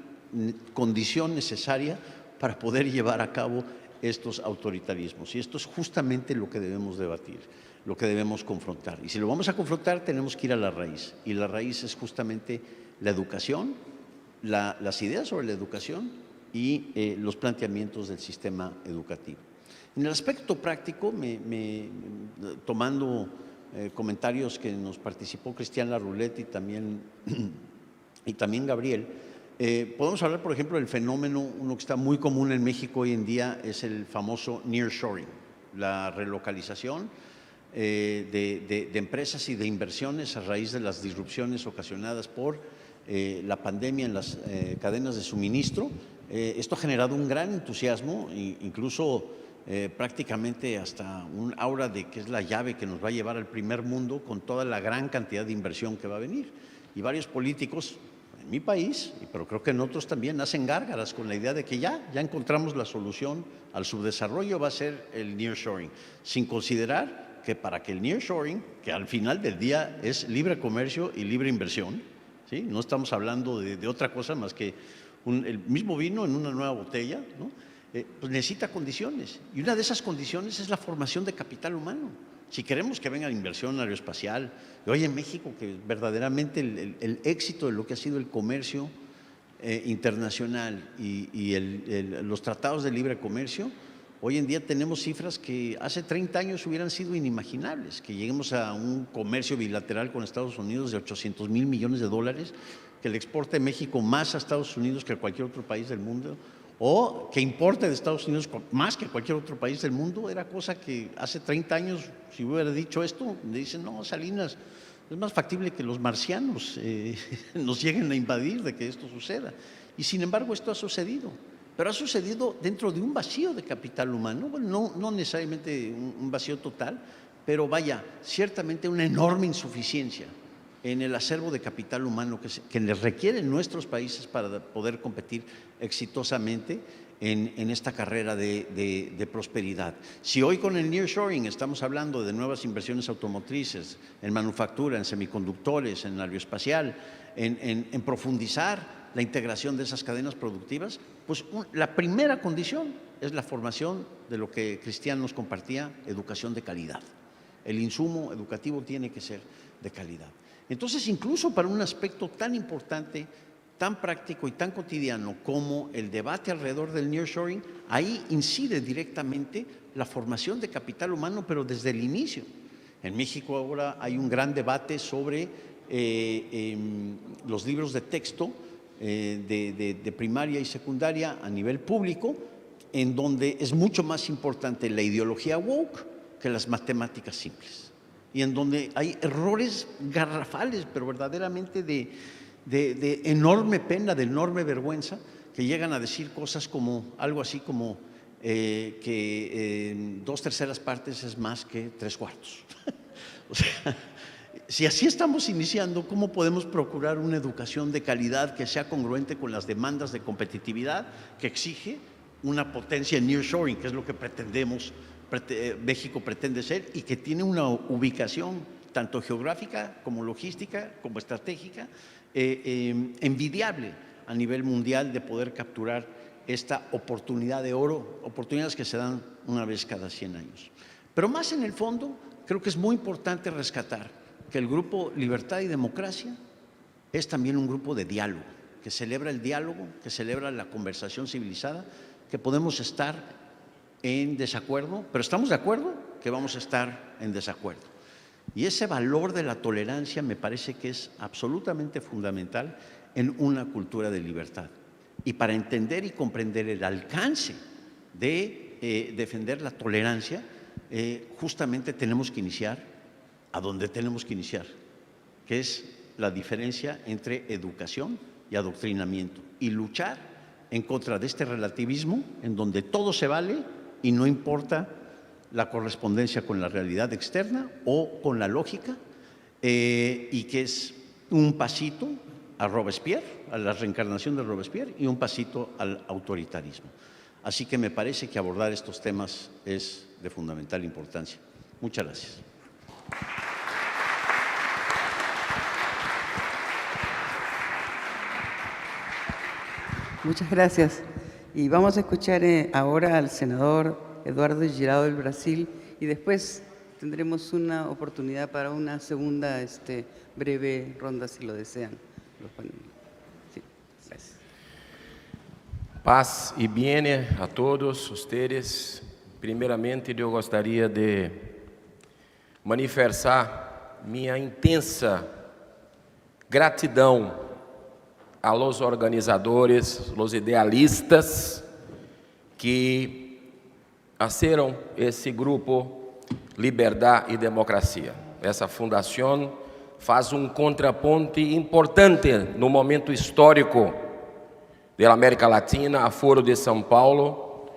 condición necesaria para poder llevar a cabo estos autoritarismos. Y esto es justamente lo que debemos debatir, lo que debemos confrontar. Y si lo vamos a confrontar, tenemos que ir a la raíz. Y la raíz es justamente la educación, las ideas sobre la educación, y los planteamientos del sistema educativo. En el aspecto práctico, tomando comentarios que nos participó Cristian Larroulet y también Gabriel, podemos hablar, por ejemplo, del fenómeno, uno que está muy común en México hoy en día, es el famoso nearshoring, la relocalización de empresas y de inversiones a raíz de las disrupciones ocasionadas por la pandemia en las cadenas de suministro. Esto ha generado un gran entusiasmo, incluso prácticamente hasta un aura de que es la llave que nos va a llevar al primer mundo con toda la gran cantidad de inversión que va a venir. Y varios políticos en mi país, pero creo que en otros también, hacen gárgaras con la idea de que ya encontramos la solución al subdesarrollo, va a ser el nearshoring, sin considerar que para que el nearshoring, que al final del día es libre comercio y libre inversión, ¿sí? No estamos hablando de otra cosa más que el mismo vino en una nueva botella, ¿no? Pues necesita condiciones, y una de esas condiciones es la formación de capital humano. Si queremos que venga la inversión aeroespacial, y hoy en México, que verdaderamente el éxito de lo que ha sido el comercio internacional y los tratados de libre comercio, hoy en día tenemos cifras que hace 30 años hubieran sido inimaginables, que lleguemos a un comercio bilateral con Estados Unidos de 800,000 millones de dólares, que le exporte México más a Estados Unidos que a cualquier otro país del mundo, o que importe de Estados Unidos más que cualquier otro país del mundo. Era cosa que hace 30 años, si hubiera dicho esto, me dicen, no, Salinas, es más factible que los marcianos nos lleguen a invadir de que esto suceda. Y sin embargo esto ha sucedido, pero ha sucedido dentro de un vacío de capital humano. Bueno, no necesariamente un vacío total, pero vaya, ciertamente una enorme insuficiencia en el acervo de capital humano que les requieren nuestros países para poder competir exitosamente en esta carrera de prosperidad. Si hoy con el nearshoring estamos hablando de nuevas inversiones automotrices, en manufactura, en semiconductores, en aeroespacial, en profundizar la integración de esas cadenas productivas, pues la primera condición es la formación de lo que Cristian nos compartía, educación de calidad. El insumo educativo tiene que ser de calidad. Entonces, incluso para un aspecto tan importante, tan práctico y tan cotidiano como el debate alrededor del nearshoring, ahí incide directamente la formación de capital humano, pero desde el inicio. En México ahora hay un gran debate sobre los libros de texto de primaria y secundaria a nivel público, en donde es mucho más importante la ideología woke que las matemáticas simples, y en donde hay errores garrafales, pero verdaderamente de enorme pena, de enorme vergüenza, que llegan a decir cosas como, algo así como que 2/3 partes es más que 3/4. O sea, si así estamos iniciando, ¿cómo podemos procurar una educación de calidad que sea congruente con las demandas de competitividad que exige una potencia en nearshoring, que es lo que México pretende ser, y que tiene una ubicación tanto geográfica como logística, como estratégica, envidiable a nivel mundial de poder capturar esta oportunidad de oro, oportunidades que se dan una vez cada 100 años. Pero más en el fondo, creo que es muy importante rescatar que el Grupo Libertad y Democracia es también un grupo de diálogo, que celebra el diálogo, que celebra la conversación civilizada, que podemos estar en desacuerdo, pero estamos de acuerdo que vamos a estar en desacuerdo. Y ese valor de la tolerancia me parece que es absolutamente fundamental en una cultura de libertad. Y para entender y comprender el alcance de defender la tolerancia, justamente tenemos que iniciar a donde tenemos que iniciar, que es la diferencia entre educación y adoctrinamiento, y luchar en contra de este relativismo en donde todo se vale y no importa la correspondencia con la realidad externa o con la lógica, y que es un pasito a Robespierre, a la reencarnación de Robespierre, y un pasito al autoritarismo. Así que me parece que abordar estos temas es de fundamental importancia. Muchas gracias. Muchas gracias. Y vamos a escuchar ahora al senador Eduardo Girado del Brasil, y después tendremos una oportunidad para una segunda breve ronda, si lo desean los panelistas. Sí, gracias. Paz e bem a todos ustedes. Primeiramente, eu gostaria de manifestar minha intensa gratidão a los organizadores, los idealistas que fizeram esse grupo Liberdade e Democracia. Essa fundação faz contraponto importante no momento histórico da América Latina, a Foro de São Paulo,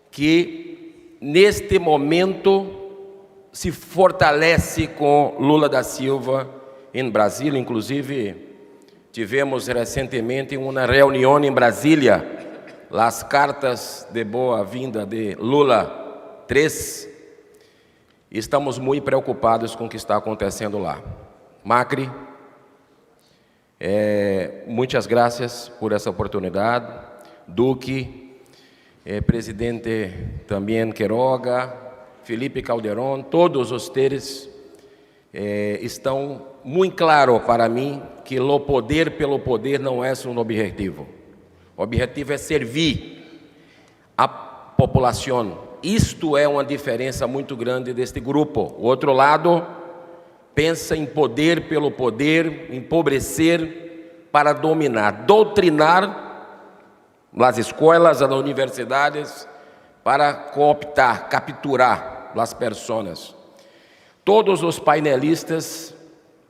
que neste momento se fortalece com Lula da Silva em Brasília. Inclusive, tivemos recentemente uma reunião em Brasília, as cartas de boa-vinda de Lula 3. Estamos muito preocupados com o que está acontecendo lá. Macri, muitas graças por essa oportunidade. Duque, presidente também Queiroga, Felipe Calderón, todos vocês estão muito claro para mim que o poder pelo poder não é um objetivo. O objetivo é servir a população. Isto é uma diferença muito grande deste grupo. O outro lado pensa em poder pelo poder, empobrecer para dominar, doutrinar as escolas, as universidades, para cooptar, capturar as pessoas. Todos os painelistas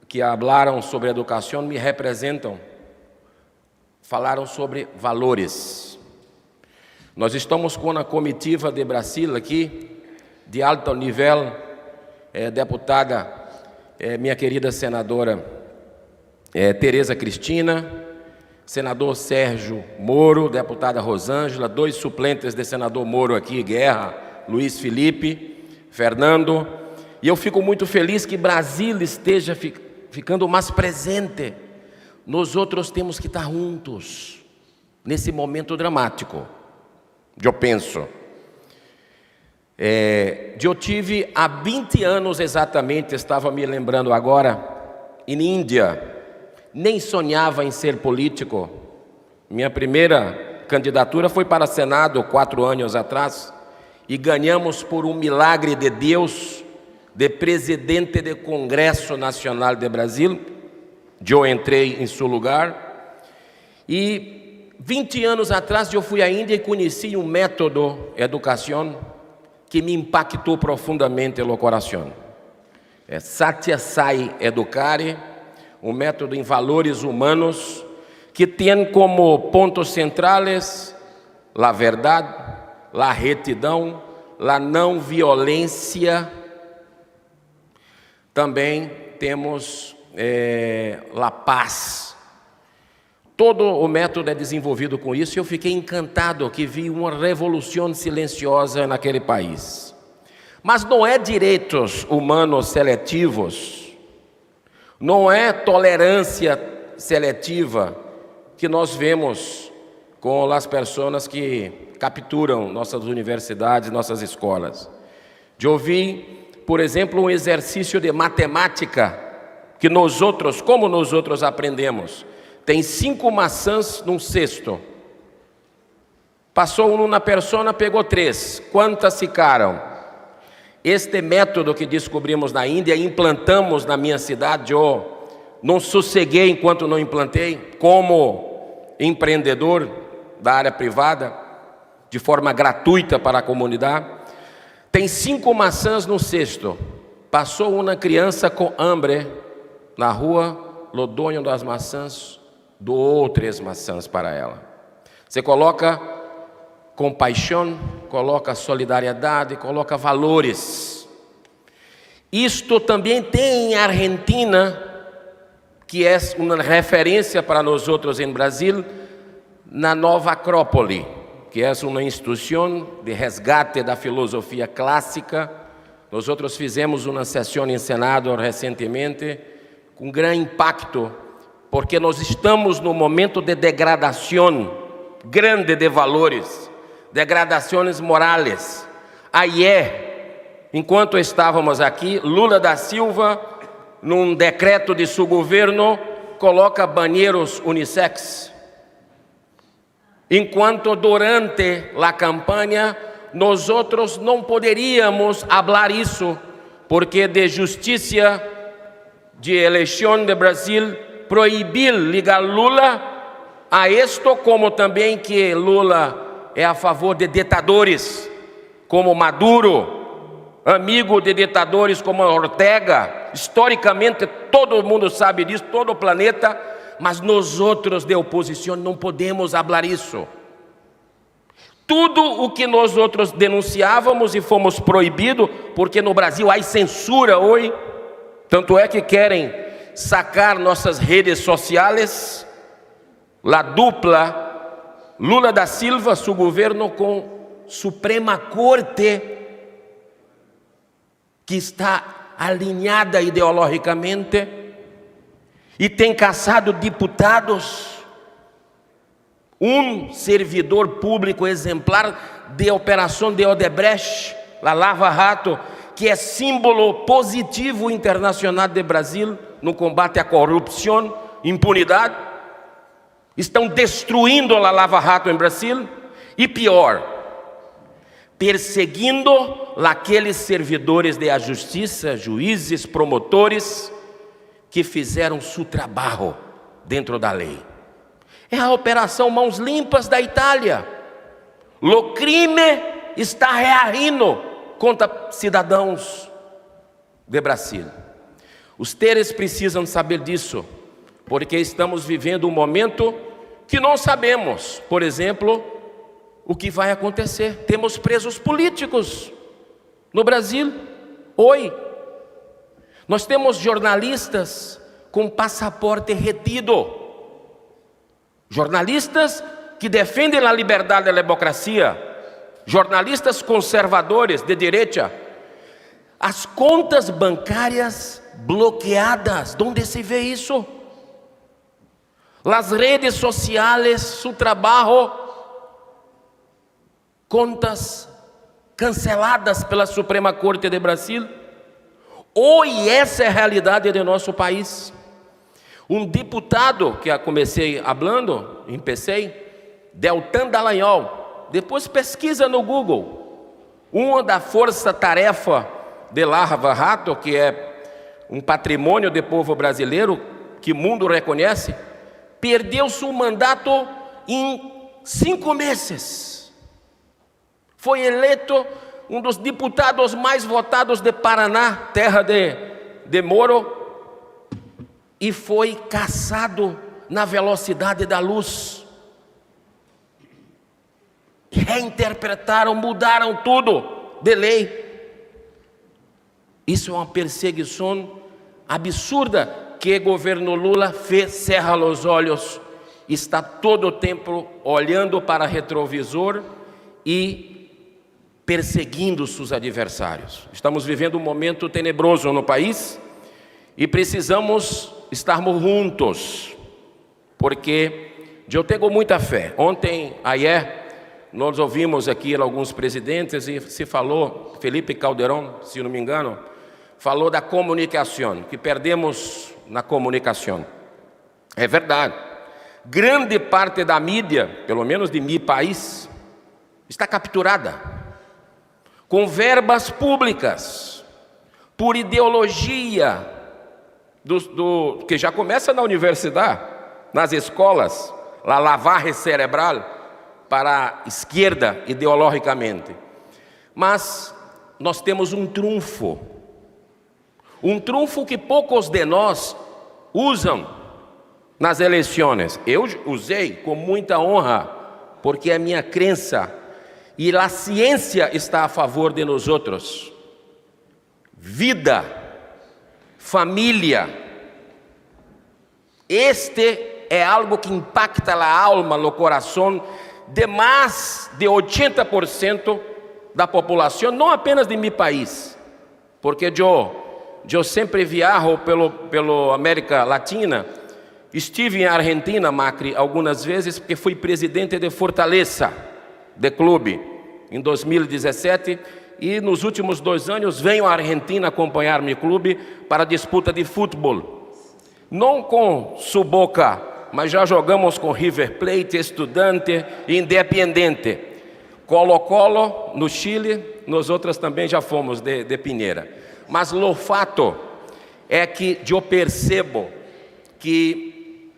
que falaram sobre educação me representam, falaram sobre valores. Nós estamos com uma comitiva de Brasília aqui, de alto nível, deputada, minha querida senadora Tereza Cristina, senador Sérgio Moro, deputada Rosângela, 2 suplentes de senador Moro aqui, Guerra, Luiz Felipe, Fernando, e eu fico muito feliz que Brasília esteja ficando mais presente. Nós outros temos que estar juntos nesse momento dramático. Eu penso. Eu tive há 20 anos exatamente, estava me lembrando agora, em Índia. Nem sonhava em ser político. Minha primeira candidatura foi para Senado 4 anos atrás e ganhamos por um milagre de Deus de presidente do Congresso Nacional de Brasil. Eu entrei em seu lugar e 20 anos atrás eu fui à Índia e conheci um método de educação que me impactou profundamente no coração. É Satya Sai Educare, um método em valores humanos que tem como pontos centrais a verdade, a retidão, a não violência. Também temos a paz. Todo o método é desenvolvido com isso e eu fiquei encantado que vi uma revolução silenciosa naquele país. Mas não é direitos humanos seletivos, não é tolerância seletiva que nós vemos com as pessoas que capturam nossas universidades, nossas escolas. Eu vi, por exemplo, um exercício de matemática que nós outros, como nós outros aprendemos. Tem 5 maçãs num cesto. Passou uma pessoa, pegou 3. Quantas ficaram? Este método que descobrimos na Índia, implantamos na minha cidade. Eu não sosseguei enquanto não implantei, como empreendedor da área privada, de forma gratuita para a comunidade. Tem 5 maçãs no cesto. Passou uma criança com hambre na rua, o dono das maçãs doou 3 maçãs para ela. Você coloca compaixão, coloca solidariedade, coloca valores. Isto também tem em Argentina, que é uma referência para nós outros em Brasil, na Nova Acrópole, que é uma instituição de resgate da filosofia clássica. Nós outros fizemos uma sessão em Senado recentemente, com grande impacto, porque nós estamos num momento de degradação grande de valores, degradações morais. Ayer, enquanto estávamos aqui, Lula da Silva, num decreto de seu governo, coloca banheiros unissex. enquanto durante a campanha nós não poderíamos falar isso, porque de justiça de eleição de Brasil proibir ligar Lula a isto, como também que Lula é a favor de ditadores como Maduro, amigo de ditadores como Ortega. Historicamente todo mundo sabe disso, todo o planeta, mas nós outros de oposição não podemos falar isso. Tudo o que nós outros denunciávamos e fomos proibidos, porque no Brasil há censura hoje, tanto é que querem sacar nossas redes sociais, a dupla Lula da Silva, seu governo com Suprema Corte, que está alinhada ideologicamente e tem caçado deputados, servidor público exemplar de operação de Odebrecht, a Lava Jato, que é símbolo positivo internacional de Brasil no combate à corrupção, impunidade. Estão destruindo a Lava Jato em Brasil e pior, perseguindo aqueles servidores da justiça, juízes, promotores, que fizeram seu trabalho dentro da lei. É a operação Mãos Limpas da Itália. O crime está reagindo contra cidadãos de Brasil. Os teres precisam saber disso, porque estamos vivendo um momento que não sabemos, por exemplo, o que vai acontecer. Temos presos políticos no Brasil hoje. Nós temos jornalistas com passaporte retido. Jornalistas que defendem a liberdade e a democracia. Jornalistas conservadores de direita. As contas bancárias bloqueadas. Onde se vê isso? As redes sociais, seu trabalho, contas canceladas pela Suprema Corte de Brasil. Hoje essa é a realidade de nosso país. Um deputado que eu comecei falando, empecei, Deltan Dallagnol, depois pesquisa no Google, uma da força-tarefa de Lava Jato, que é um patrimônio do povo brasileiro, que o mundo reconhece, perdeu seu mandato em 5 meses. Foi eleito um dos deputados mais votados de Paraná, terra de Moro, e foi caçado na velocidade da luz. Reinterpretaram, mudaram tudo de lei. Isso é uma perseguição absurda que o governo Lula fez, cerra os olhos, está todo o tempo olhando para retrovisor e perseguindo seus adversários. Estamos vivendo um momento tenebroso no país e precisamos estarmos juntos, porque eu tenho muita fé. Ontem, nós ouvimos aqui alguns presidentes e se falou, Felipe Calderón, se não me engano, falou da comunicação, que perdemos na comunicação. É verdade. Grande parte da mídia, pelo menos de meu país, está capturada com verbas públicas, por ideologia, que já começa na universidade, nas escolas, a lavagem cerebral para a esquerda ideologicamente. Mas nós temos um trunfo que poucos de nós usam nas eleições. Eu usei com muita honra, porque é minha crença, e a ciência está a favor de nós outros. Vida, família, este é algo que impacta a alma, o coração de mais de 80% da população, não apenas de meu país, porque eu sempre viajo pela América Latina. Estive em Argentina, Macri, algumas vezes, porque fui presidente de Fortaleza, de clube, em 2017, e nos últimos 2 anos venho à Argentina acompanhar meu clube para a disputa de futebol. Não com sua boca mas já jogamos com River Plate, Estudante e Independiente. Colo-Colo no Chile, nós outras também já fomos de Pinheira. Mas o fato é que eu percebo que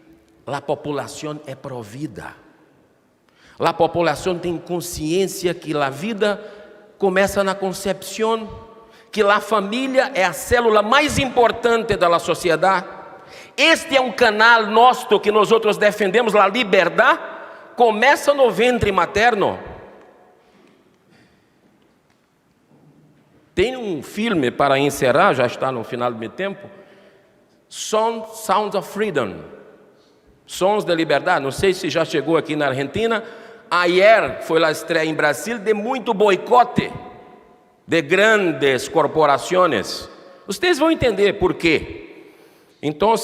a população é provida. A população tem consciência que a vida começa na concepção, que a família é a célula mais importante da sociedade. Este é um canal nosso que nós outros defendemos, a liberdade, começa no ventre materno. Tem um filme para encerrar, já está no final do meu tempo, Sounds of Freedom, Sons de Liberdade. Não sei se já chegou aqui na Argentina. Ayer foi a estreia em Brasil de muito boicote de grandes corporações. Vocês vão entender por quê. Então,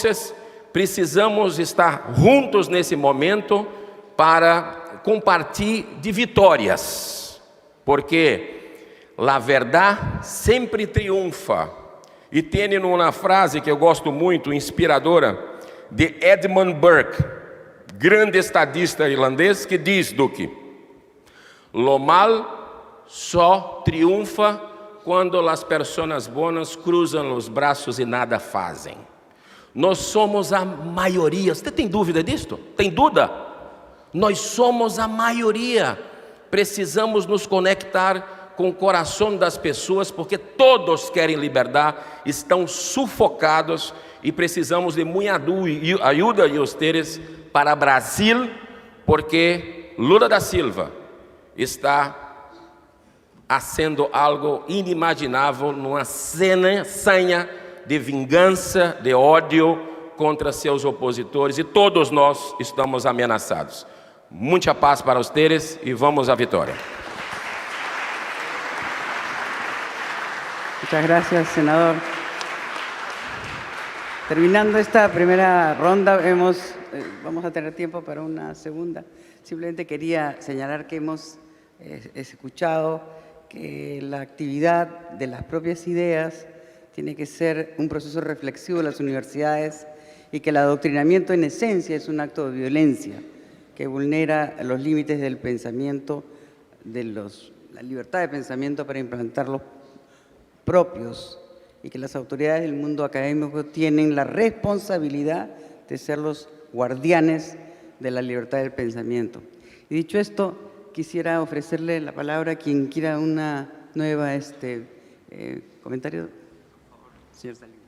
precisamos estar juntos nesse momento para compartilhar de vitórias, porque a verdade sempre triunfa. E tem uma frase que eu gosto muito, inspiradora, de Edmund Burke, grande estadista irlandês, que diz, Duque: "Lo mal só triunfa quando as pessoas boas cruzam os braços e nada fazem." Nós somos a maioria. Você tem dúvida disto? Tem dúvida? Nós somos a maioria. Precisamos nos conectar com o coração das pessoas, porque todos querem liberdade, estão sufocados e precisamos de muita ajuda de vocês para Brasil, porque Lula da Silva está fazendo algo inimaginável, numa sanha de vingança, de ódio contra seus opositores, e todos nós estamos ameaçados. Muita paz para vocês e vamos à vitória. Muchas gracias, senador. Terminando esta primera ronda, vamos a tener tiempo para una segunda. Simplemente quería señalar que hemos escuchado que la actividad de las propias ideas tiene que ser un proceso reflexivo de las universidades y que el adoctrinamiento en esencia es un acto de violencia que vulnera los límites del pensamiento, la libertad de pensamiento para implantar los propios, y que las autoridades del mundo académico tienen la responsabilidad de ser los guardianes de la libertad del pensamiento. Y dicho esto, quisiera ofrecerle la palabra a quien quiera una nueva comentario. Señor Salinas.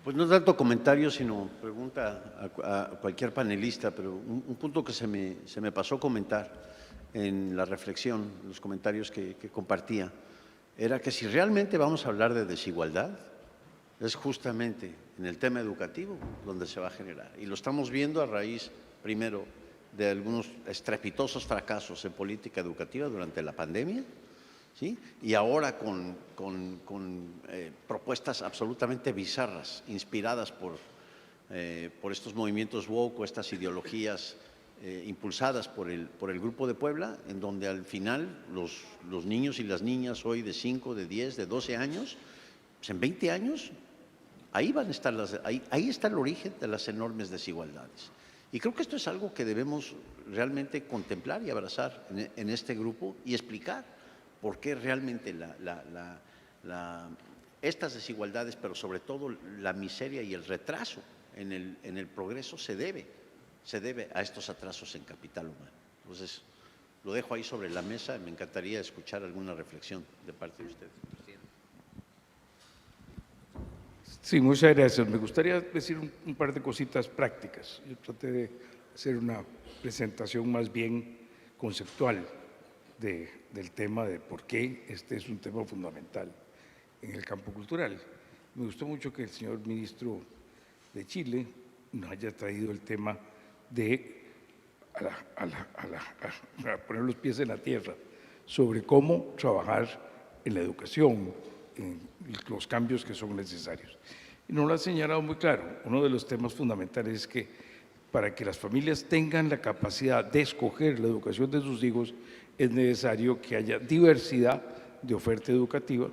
Pues no tanto comentario, sino pregunta a cualquier panelista, pero un punto que se me pasó comentar en la reflexión, en los comentarios que compartía, era que si realmente vamos a hablar de desigualdad, es justamente en el tema educativo donde se va a generar. Y lo estamos viendo a raíz, primero, de algunos estrepitosos fracasos en política educativa durante la pandemia, ¿sí? Y ahora con propuestas absolutamente bizarras, inspiradas por estos movimientos woke o estas ideologías impulsadas por el Grupo de Puebla, en donde al final los niños y las niñas hoy de 5, de 10, de 12 años, pues en 20 años, ahí van a estar ahí está el origen de las enormes desigualdades. Y creo que esto es algo que debemos realmente contemplar y abrazar en este grupo y explicar por qué realmente estas desigualdades, pero sobre todo la miseria y el retraso en el progreso se debe a estos atrasos en capital humano. Entonces, lo dejo ahí sobre la mesa. Me encantaría escuchar alguna reflexión de parte de ustedes. Sí, muchas gracias. Me gustaría decir un par de cositas prácticas. Yo traté de hacer una presentación más bien conceptual del tema de por qué este es un tema fundamental en el campo cultural. Me gustó mucho que el señor ministro de Chile nos haya traído el tema de a poner los pies en la tierra sobre cómo trabajar en la educación, en los cambios que son necesarios. Y nos lo ha señalado muy claro. Uno de los temas fundamentales es que para que las familias tengan la capacidad de escoger la educación de sus hijos, es necesario que haya diversidad de oferta educativa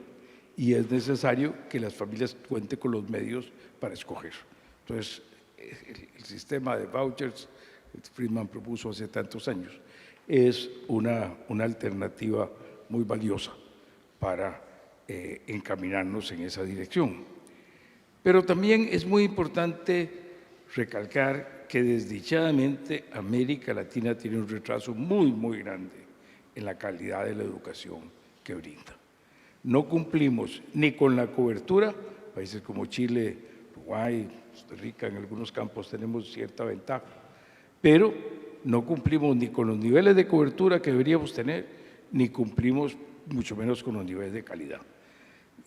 y es necesario que las familias cuenten con los medios para escoger. Entonces, el sistema de vouchers que Friedman propuso hace tantos años, es una alternativa muy valiosa para encaminarnos en esa dirección. Pero también es muy importante recalcar que desdichadamente América Latina tiene un retraso muy, muy grande en la calidad de la educación que brinda. No cumplimos ni con la cobertura, países como Chile, Uruguay, Costa Rica, en algunos campos tenemos cierta ventaja, pero no cumplimos ni con los niveles de cobertura que deberíamos tener, ni cumplimos mucho menos con los niveles de calidad.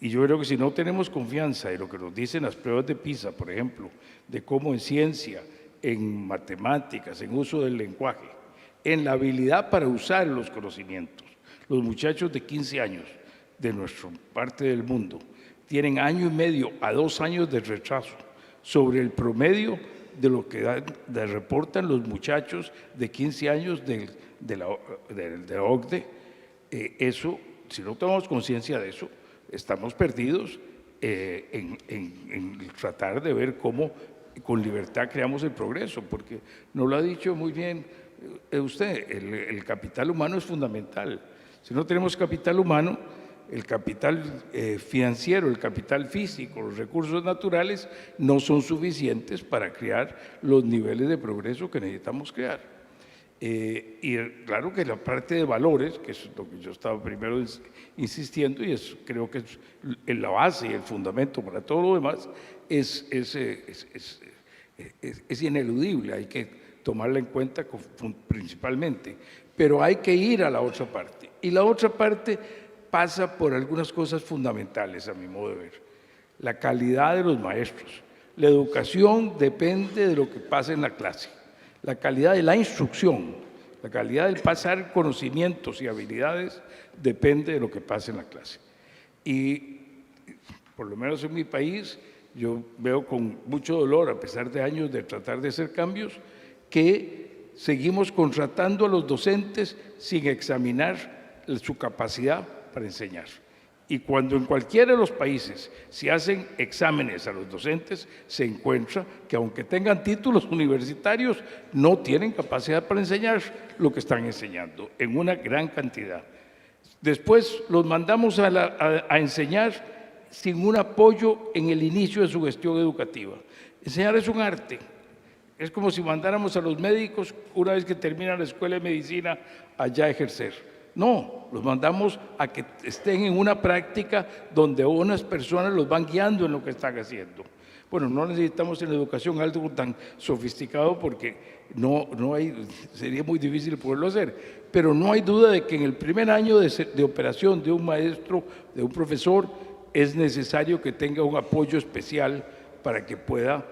Y yo creo que si no tenemos confianza en lo que nos dicen las pruebas de PISA, por ejemplo, de cómo en ciencia, en matemáticas, en uso del lenguaje, en la habilidad para usar los conocimientos, los muchachos de 15 años de nuestra parte del mundo tienen 1 año y medio a 2 años de retraso sobre el promedio de lo que reportan los muchachos de 15 años de la OCDE. Eso, si no tomamos conciencia de eso, estamos perdidos en tratar de ver cómo con libertad creamos el progreso, porque nos lo ha dicho muy bien usted, el capital humano es fundamental. Si no tenemos capital humano, el capital financiero, el capital físico, los recursos naturales no son suficientes para crear los niveles de progreso que necesitamos crear. Y claro que la parte de valores, que es lo que yo estaba primero insistiendo, y creo que es la base y el fundamento para todo lo demás, es ineludible, hay que tomarla en cuenta principalmente, pero hay que ir a la otra parte. Y la otra parte pasa por algunas cosas fundamentales, a mi modo de ver. La calidad de los maestros. La educación depende de lo que pasa en la clase. La calidad de la instrucción, la calidad del pasar conocimientos y habilidades depende de lo que pasa en la clase. Y por lo menos en mi país, yo veo con mucho dolor, a pesar de años de tratar de hacer cambios, que seguimos contratando a los docentes sin examinar su capacidad para enseñar. Y cuando en cualquiera de los países se hacen exámenes a los docentes, se encuentra que aunque tengan títulos universitarios, no tienen capacidad para enseñar lo que están enseñando, en una gran cantidad. Después los mandamos a enseñar sin un apoyo en el inicio de su gestión educativa. Enseñar es un arte. Es como si mandáramos a los médicos, una vez que terminan la escuela de medicina, allá a ejercer. No, los mandamos a que estén en una práctica donde unas personas los van guiando en lo que están haciendo. Bueno, no necesitamos en la educación algo tan sofisticado porque sería muy difícil poderlo hacer, pero no hay duda de que en el primer año de operación de un maestro, de un profesor, es necesario que tenga un apoyo especial para que pueda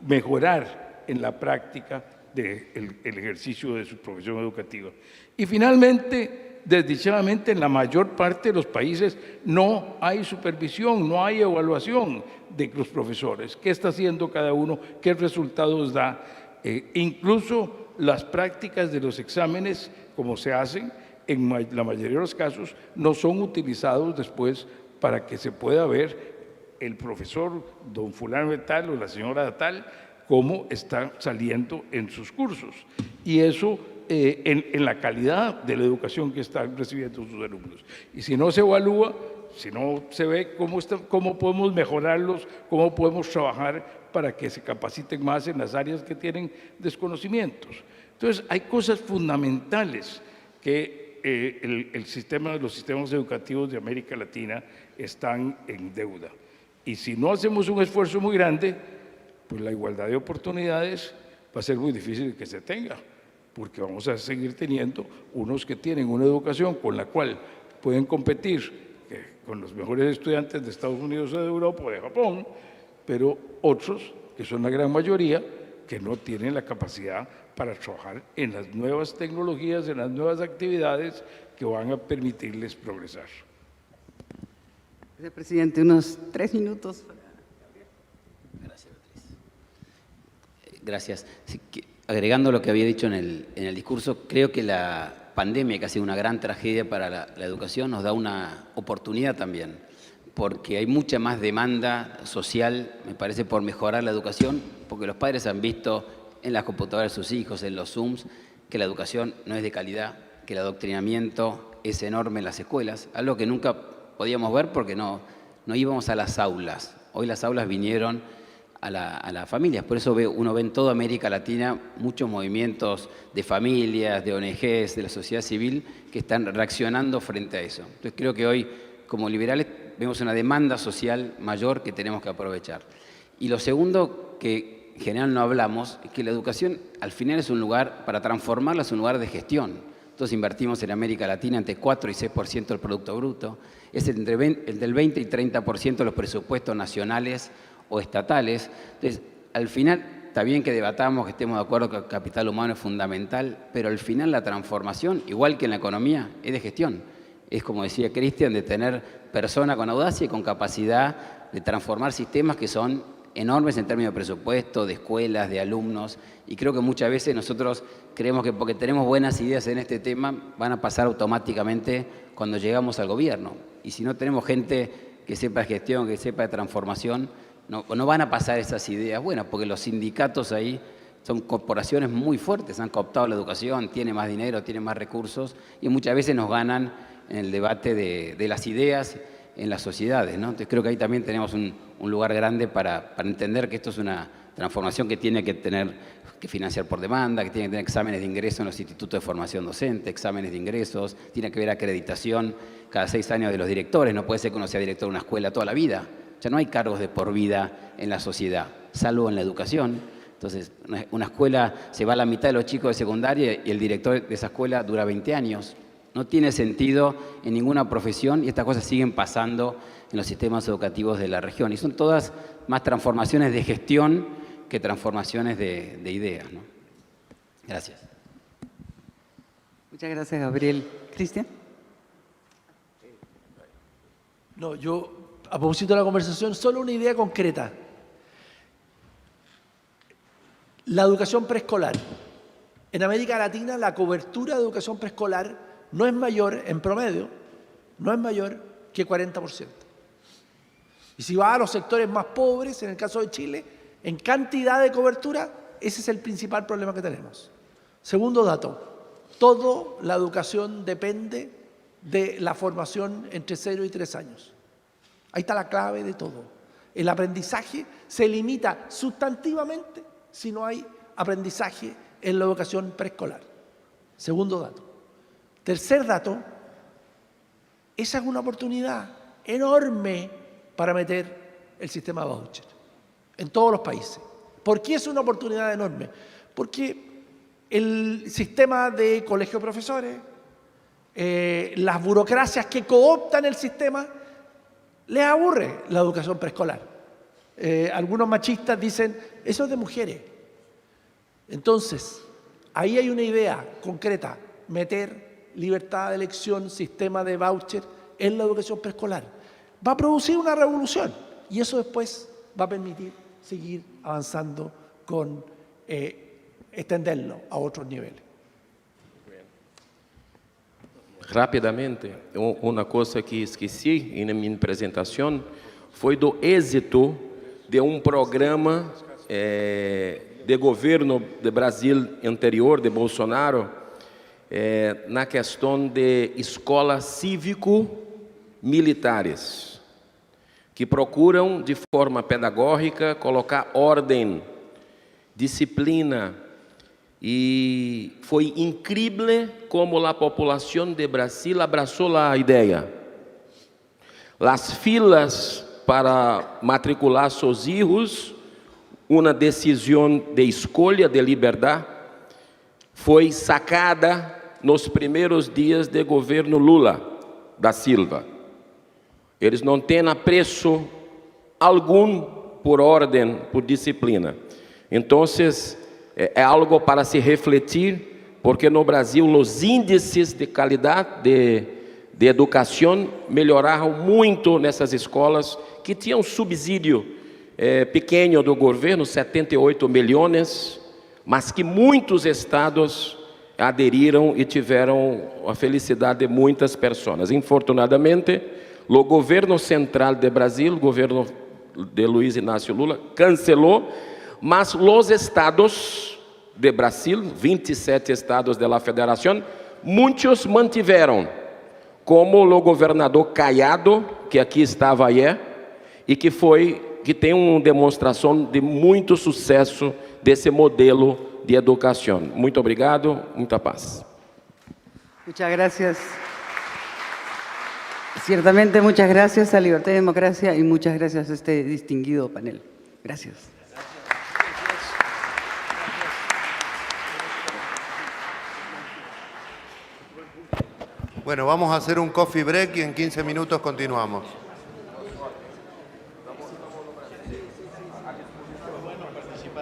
mejorar en la práctica del ejercicio de su profesión educativa. Y finalmente, desdichadamente, en la mayor parte de los países no hay supervisión, no hay evaluación de los profesores. ¿Qué está haciendo cada uno? ¿Qué resultados da? Incluso las prácticas de los exámenes, como se hacen, en la mayoría de los casos, no son utilizados después para que se pueda ver el profesor don fulano de tal o la señora de tal, cómo está saliendo en sus cursos. Y eso en la calidad de la educación que están recibiendo sus alumnos. Y si no se evalúa, si no se ve cómo podemos mejorarlos, cómo podemos trabajar para que se capaciten más en las áreas que tienen desconocimientos. Entonces, hay cosas fundamentales que los sistemas educativos de América Latina están en deuda. Y si no hacemos un esfuerzo muy grande, pues la igualdad de oportunidades va a ser muy difícil que se tenga, porque vamos a seguir teniendo unos que tienen una educación con la cual pueden competir con los mejores estudiantes de Estados Unidos o de Europa o de Japón, pero otros, que son la gran mayoría, que no tienen la capacidad para trabajar en las nuevas tecnologías, en las nuevas actividades que van a permitirles progresar. Gracias, presidente. Unos 3 minutos. Gracias, Beatriz. Gracias. Sí, agregando lo que había dicho en el discurso, creo que la pandemia, que ha sido una gran tragedia para la educación, nos da una oportunidad también porque hay mucha más demanda social, me parece, por mejorar la educación, porque los padres han visto en las computadoras de sus hijos, en los Zooms, que la educación no es de calidad, que el adoctrinamiento es enorme en las escuelas, algo que nunca podíamos ver porque no íbamos a las aulas. Hoy las aulas vinieron a las familias, por eso uno ve en toda América Latina muchos movimientos de familias, de ONGs, de la sociedad civil, que están reaccionando frente a eso. Entonces creo que hoy, como liberales, vemos una demanda social mayor que tenemos que aprovechar. Y lo segundo, que en general no hablamos, es que la educación al final es un lugar, para transformarla, es un lugar de gestión. Entonces invertimos en América Latina entre 4 y 6% del Producto Bruto, es el del 20 y 30% de los presupuestos nacionales o estatales. Entonces, al final, está bien que debatamos, que estemos de acuerdo que el capital humano es fundamental, pero al final la transformación, igual que en la economía, es de gestión. Es, como decía Cristian, de tener personas con audacia y con capacidad de transformar sistemas que son enormes en términos de presupuesto, de escuelas, de alumnos, y creo que muchas veces nosotros creemos que porque tenemos buenas ideas en este tema van a pasar automáticamente cuando llegamos al gobierno. Y si no tenemos gente que sepa de gestión, que sepa de transformación, no van a pasar esas ideas buenas, porque los sindicatos ahí son corporaciones muy fuertes, han cooptado la educación, tienen más dinero, tienen más recursos, y muchas veces nos ganan en el debate de las ideas en las sociedades, ¿no? Entonces creo que ahí también tenemos un lugar grande para entender que esto es una transformación que tiene que tener que financiar por demanda, que tiene que tener exámenes de ingreso en los institutos de formación docente, exámenes de ingresos, tiene que haber acreditación cada 6 años de los directores, no puede ser que uno sea director de una escuela toda la vida. Ya no hay cargos de por vida en la sociedad, salvo en la educación. Entonces, una escuela se va a la mitad de los chicos de secundaria y el director de esa escuela dura 20 años. No tiene sentido en ninguna profesión y estas cosas siguen pasando en los sistemas educativos de la región. Y son todas más transformaciones de gestión que transformaciones de ideas, ¿no? Gracias. Muchas gracias, Gabriel. ¿Cristian? No, yo, a propósito de la conversación, solo una idea concreta. La educación preescolar. En América Latina, la cobertura de educación preescolar no es mayor, en promedio, no es mayor que 40%. Y si va a los sectores más pobres, en el caso de Chile, en cantidad de cobertura, ese es el principal problema que tenemos. Segundo dato, toda la educación depende de la formación entre 0 y 3 años. Ahí está la clave de todo. El aprendizaje se limita sustantivamente si no hay aprendizaje en la educación preescolar. Segundo dato. Tercer dato, esa es una oportunidad enorme para meter el sistema voucher en todos los países. ¿Por qué es una oportunidad enorme? Porque el sistema de colegio de profesores, las burocracias que cooptan el sistema, les aburre la educación preescolar. Algunos machistas dicen, eso es de mujeres. Entonces, ahí hay una idea concreta, meter libertad de elección, sistema de voucher en la educación preescolar. Va a producir una revolución y eso después va a permitir seguir avanzando con extenderlo a otros niveles. Rapidamente, uma coisa que esqueci na minha apresentação foi do êxito de programa de governo do Brasil anterior, de Bolsonaro, na questão de escolas cívico-militares, que procuram, de forma pedagógica, colocar ordem, disciplina. E foi incrível como a população de Brasil abraçou a ideia. As filas para matricular seus filhos, uma decisão de escolha, de liberdade, foi sacada nos primeiros dias do governo Lula da Silva. Eles não têm apreço algum por ordem, por disciplina. Então, é algo para se refletir, porque no Brasil os índices de qualidade de educação melhoraram muito nessas escolas que tinham subsídio pequeno do governo, 78 milhões, mas que muitos estados aderiram e tiveram a felicidade de muitas pessoas. Infortunadamente, o governo central de Brasil, o governo de Luiz Inácio Lula, cancelou, mas os estados de Brasil, 27 estados da federação, muitos mantiveram, como o governador Caiado, que aqui estava ayer, e que tem uma demonstração de muito sucesso desse modelo de educação. Muito obrigado, muita paz. Muchas gracias. Ciertamente, muchas gracias a Libertad y Democracia y muchas gracias a este distinguido panel. Gracias. Bueno, vamos a hacer un coffee break y en 15 minutos continuamos.